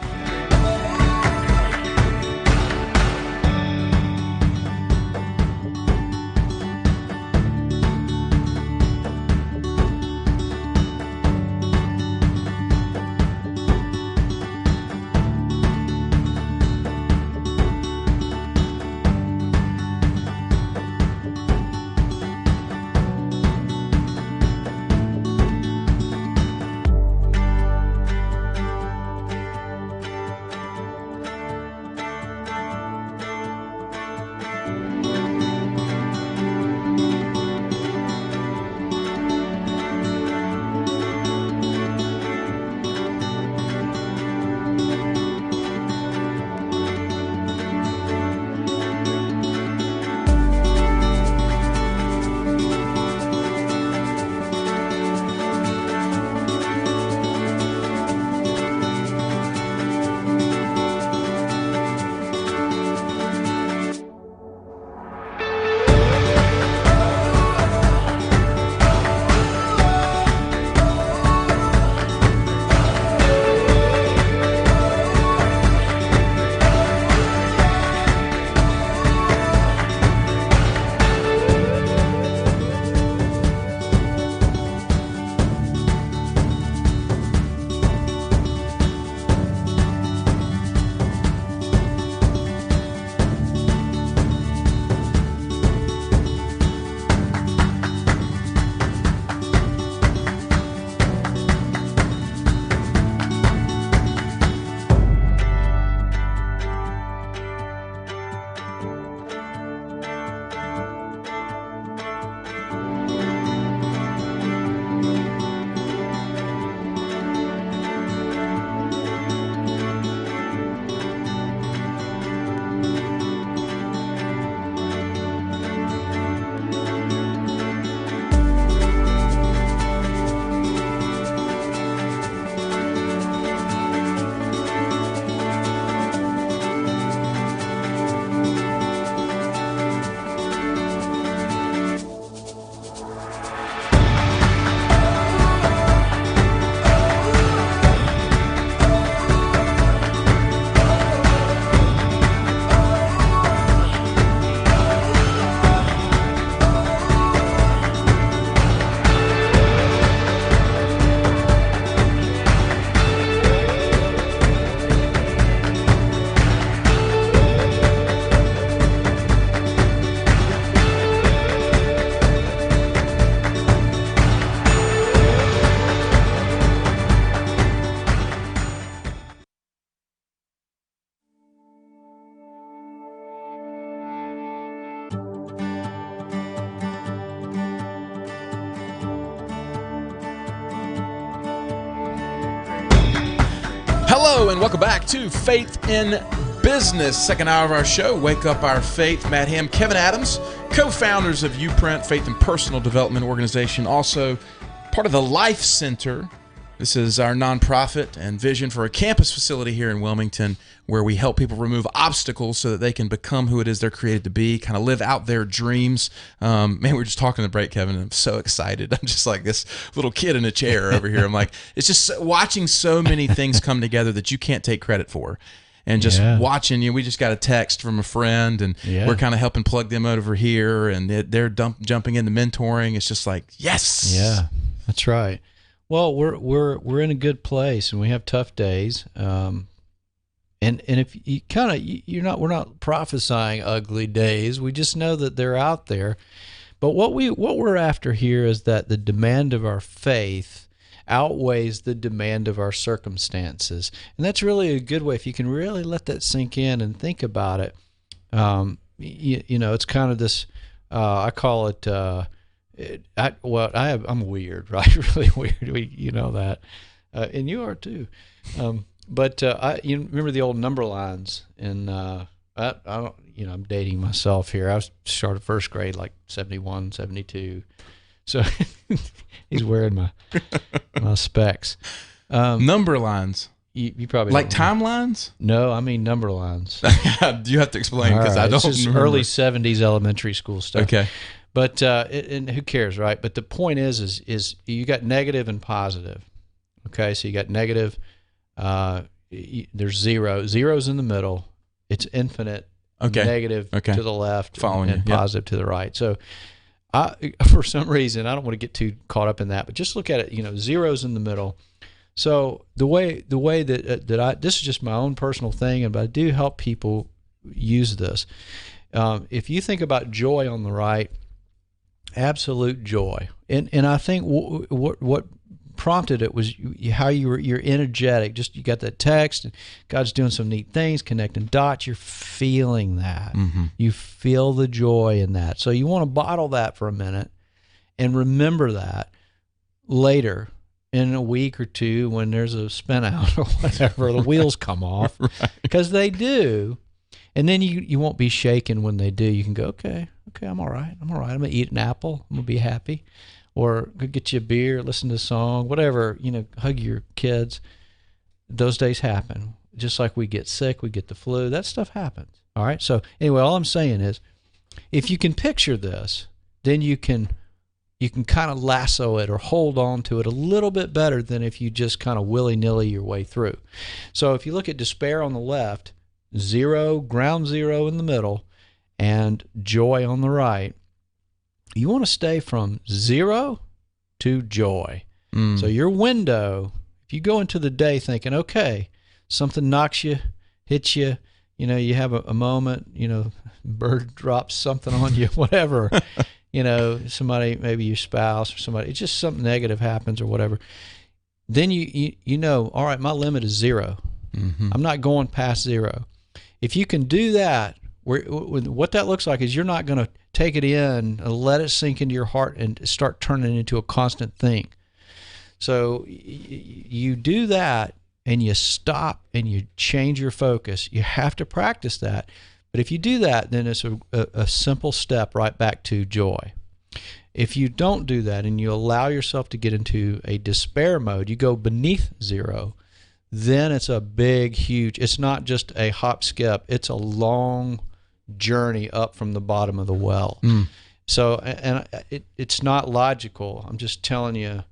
S1: Hello and welcome back to Faith in Business, second hour of our show, Wake Up Our Faith. Matt Ham, Kevin Adams, co-founders of Uprint, Faith and Personal Development Organization, also part of the Life Center. This is our nonprofit and vision for a campus facility here in Wilmington where we help people remove obstacles so that they can become who it is they're created to be, kind of live out their dreams. Man, we were just talking to the break, Kevin, and I'm so excited. I'm just like this little kid in a chair over here. I'm like, it's just watching so many things come together that you can't take credit for. And just watching you, we just got a text from a friend, and we're kind of helping plug them over here, and they're jumping into mentoring. It's just like, yes.
S2: Yeah, that's right. Well, we're in a good place, and we have tough days. And if you kind of we're not prophesying ugly days. We just know that they're out there. But what we're after here is that the demand of our faith outweighs the demand of our circumstances, and that's really a good way if you can really let that sink in and think about it. It's kind of this. I call it. I'm weird, right? Really weird. You know that, and you are too. But you remember the old number lines, and I don't. I'm dating myself here. I started first grade like 71, 72. So he's wearing my specs.
S1: Number lines.
S2: You probably
S1: like timelines?
S2: No, I mean number lines.
S1: You have to explain because I don't remember.
S2: Early 70s elementary school stuff.
S1: Okay.
S2: But and who cares, right? But the point is you got negative and positive. Okay, so you got negative. There's zero. Zero's in the middle. It's infinite.
S1: Okay.
S2: Negative to the left and positive to the right. So for some reason, I don't want to get too caught up in that, but just look at it. Zero's in the middle. So the way that I, this is just my own personal thing, but I do help people use this. If you think about joy on the right, absolute joy, and I think what prompted it was how you're energetic. Just you got that text, and God's doing some neat things, connecting dots. You're feeling that. Mm-hmm. You feel the joy in that. So you want to bottle that for a minute and remember that later in a week or two when there's a spin out or whatever, the wheels come off, because they do. And then you won't be shaken when they do. You can go, okay, I'm all right. I'm going to eat an apple. I'm going to be happy. Or go get you a beer, listen to a song, whatever, hug your kids. Those days happen. Just like we get sick, we get the flu, that stuff happens. All right? So anyway, all I'm saying is, if you can picture this, then you can kind of lasso it or hold on to it a little bit better than if you just kind of willy-nilly your way through. So if you look at despair on the left, zero, ground zero in the middle, and joy on the right, you want to stay from zero to joy. So your window, if you go into the day thinking, okay, something knocks you, hits you, you have a moment, bird drops something on you, whatever, somebody, maybe your spouse or somebody, it's just something negative happens or whatever. Then all right, my limit is zero. Mm-hmm. I'm not going past zero. If you can do that, what that looks like is you're not going to take it in and let it sink into your heart and start turning it into a constant thing. So you do that and you stop and you change your focus. You have to practice that. But if you do that, then it's a simple step right back to joy. If you don't do that and you allow yourself to get into a despair mode, you go beneath zero, then it's a big, huge, it's not just a hop skip, it's a long journey up from the bottom of the well. So, and it's not logical. I'm just telling you,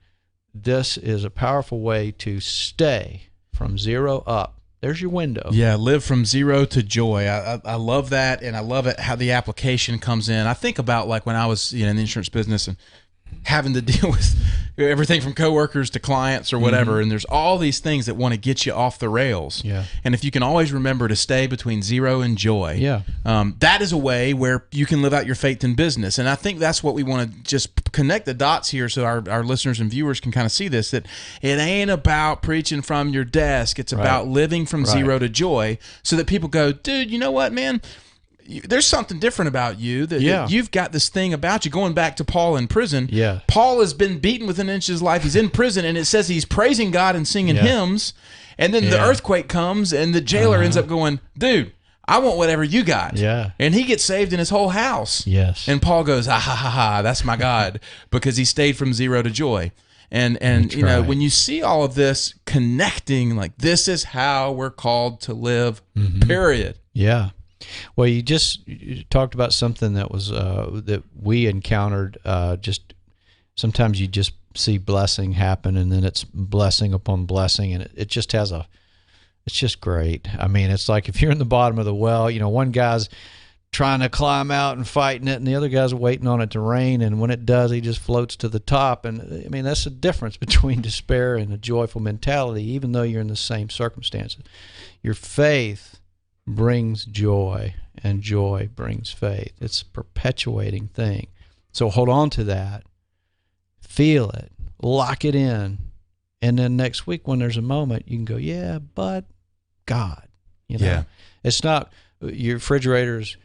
S2: this is a powerful way to stay from zero up. There's your window.
S1: Yeah, live from zero to joy. I love that, and I love it how the application comes in. I think about like when I was in the insurance business and having to deal with everything from coworkers to clients or whatever, mm-hmm. and there's all these things that want to get you off the rails.
S2: Yeah.
S1: And if you can always remember to stay between zero and joy, that is a way where you can live out your faith in business. And I think that's what we want to just connect the dots here so our listeners and viewers can kind of see this, that it ain't about preaching from your desk. It's about living from zero to joy, so that people go, dude, you know what, man? There's something different about you, that you've got this thing about you. Going back to Paul in prison, Paul has been beaten within an inch of his life. He's in prison, and it says he's praising God and singing hymns, and then the earthquake comes, and the jailer ends up going, dude, I want whatever you got.
S2: Yeah.
S1: And he gets saved in his whole house.
S2: Yes.
S1: And Paul goes, ah, ha, ha, ha, that's my God, because he stayed from zero to joy. And you know, when you see all of this connecting, like, this is how we're called to live, period.
S2: Yeah. Well, you talked about something that was that we encountered. Just sometimes you just see blessing happen, and then it's blessing upon blessing, and it just it's just great. I mean, it's like if you're in the bottom of the well, you know, one guy's trying to climb out and fighting it, and the other guy's waiting on it to rain, and when it does, he just floats to the top. And I mean, that's the difference between despair and a joyful mentality, even though you're in the same circumstances. Your faith brings joy, and joy brings faith. It's a perpetuating thing. So hold on to that, feel it, lock it in, and then next week when there's a moment, you can go, yeah, but God, It's not your refrigerator's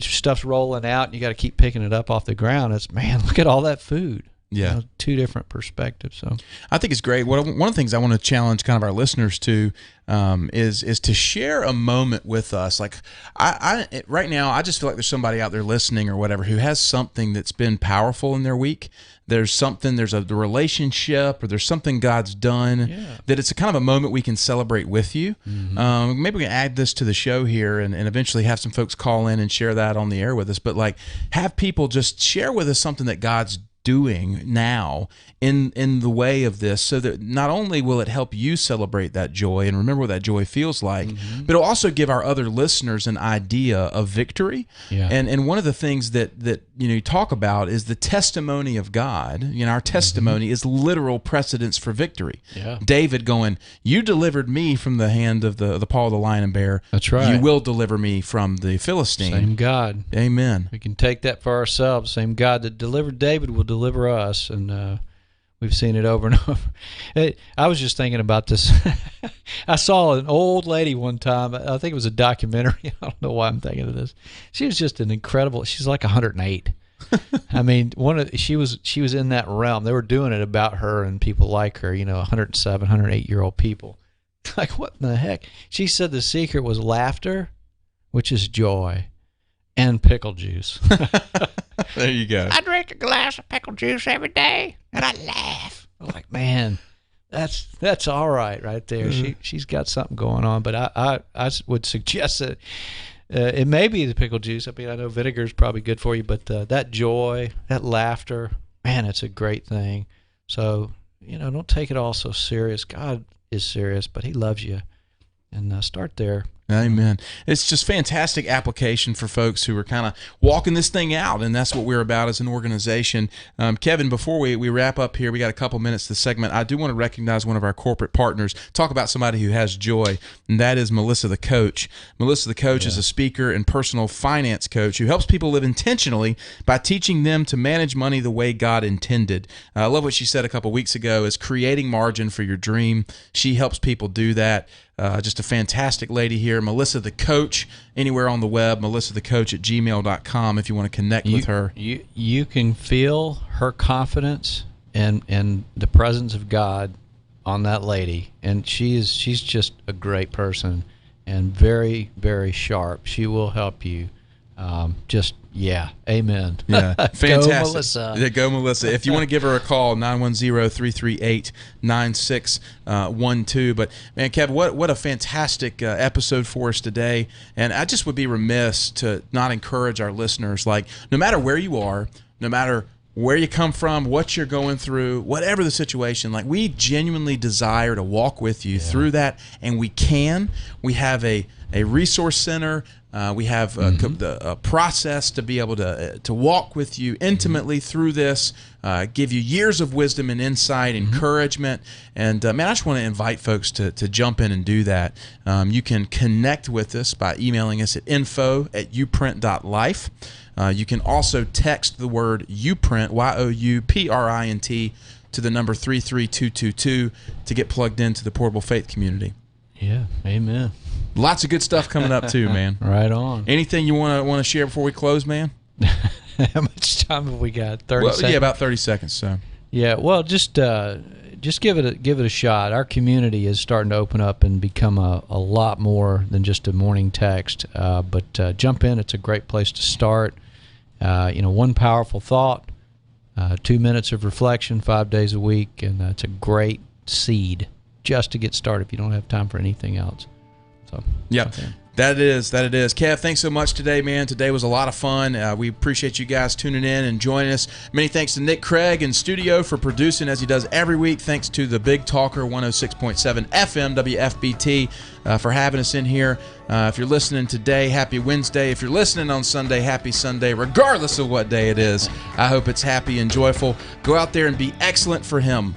S2: stuff's rolling out and you got to keep picking it up off the ground. It's, man, look at all that food.
S1: Yeah.
S2: Two different perspectives. So
S1: I think it's great. One of the things I want to challenge kind of our listeners to is to share a moment with us. Like I right now, I just feel like there's somebody out there listening or whatever who has something that's been powerful in their week. There's a relationship, or there's something God's done that it's a kind of a moment we can celebrate with you. Mm-hmm. Maybe we can add this to the show here and eventually have some folks call in and share that on the air with us. But like, have people just share with us something that God's doing now in the way of this, so that not only will it help you celebrate that joy and remember what that joy feels like, but it'll also give our other listeners an idea of victory. Yeah. And one of the things that you talk about is the testimony of God. Our testimony is literal precedence for victory. Yeah. David going, you delivered me from the hand of the paw of the lion and bear.
S2: That's right.
S1: You will deliver me from the Philistine.
S2: Same God.
S1: Amen.
S2: We can take that for ourselves. Same God that delivered David will deliver us, and we've seen it over and over. I was just thinking about this. I saw an old lady one time. I think it was a documentary. I don't know why I'm thinking of this. She was just an incredible. She's like 108. I mean, she was in that realm. They were doing it about her and people like her. 107, 108-year-old people. Like, what in the heck? She said the secret was laughter, which is joy, and pickle juice.
S1: There you go.
S2: I drink a glass of pickle juice every day, and I laugh. I'm like, man, that's all right there. Mm-hmm. She's got something going on, but I would suggest that it may be the pickle juice. I mean, I know vinegar is probably good for you, but that joy, that laughter, man, it's a great thing. So, don't take it all so serious. God is serious, but he loves you, and start there.
S1: Amen. It's just fantastic application for folks who are kind of walking this thing out, and that's what we're about as an organization. Kevin, before we wrap up here, we got a couple minutes to the segment. I do want to recognize one of our corporate partners, talk about somebody who has joy, and that is Melissa the Coach. Melissa the Coach is a speaker and personal finance coach who helps people live intentionally by teaching them to manage money the way God intended. I love what she said a couple weeks ago, is creating margin for your dream. She helps people do that. Just a fantastic lady here. Melissa the Coach, anywhere on the web, melissathecoach@gmail.com if you want to connect with her.
S2: You can feel her confidence and the presence of God on that lady. And she's just a great person and very, very sharp. She will help you. Amen.
S1: Yeah, fantastic.
S2: Go, Melissa.
S1: Yeah, go, Melissa. If you want to give her a call, 910-338-9612. But, man, Kev, what a fantastic episode for us today. And I just would be remiss to not encourage our listeners, like, no matter where you are, no matter where you come from, what you're going through, whatever the situation, like, we genuinely desire to walk with you through that, and we can. We have a resource center. We have a process to be able to walk with you intimately through this, give you years of wisdom and insight, encouragement. And, man, I just want to invite folks to jump in and do that. You can connect with us by emailing us at info@uprint.life. You can also text the word UPrint, YOUPRINT, to the number 33222 to get plugged into the Portable Faith community.
S2: Yeah, amen.
S1: Lots of good stuff coming up too, man.
S2: Right on.
S1: Anything you want to share before we close, man?
S2: How much time have we got? 30 seconds?
S1: Yeah, about 30 seconds. So.
S2: Yeah, well, just give it a shot. Our community is starting to open up and become a lot more than just a morning text. But jump in. It's a great place to start. One powerful thought, 2 minutes of reflection, 5 days a week, and it's a great seed just to get started if you don't have time for anything else. So,
S1: Yep.
S2: okay.
S1: That it is. Kev, thanks so much today, man. Today was a lot of fun. We appreciate you guys tuning in and joining us. Many thanks to Nick Craig in studio for producing as he does every week. Thanks to the Big Talker 106.7 FM WFBT for having us in here. If you're listening today, happy Wednesday. If you're listening on Sunday, happy Sunday, regardless of what day it is. I hope it's happy and joyful. Go out there and be excellent for him.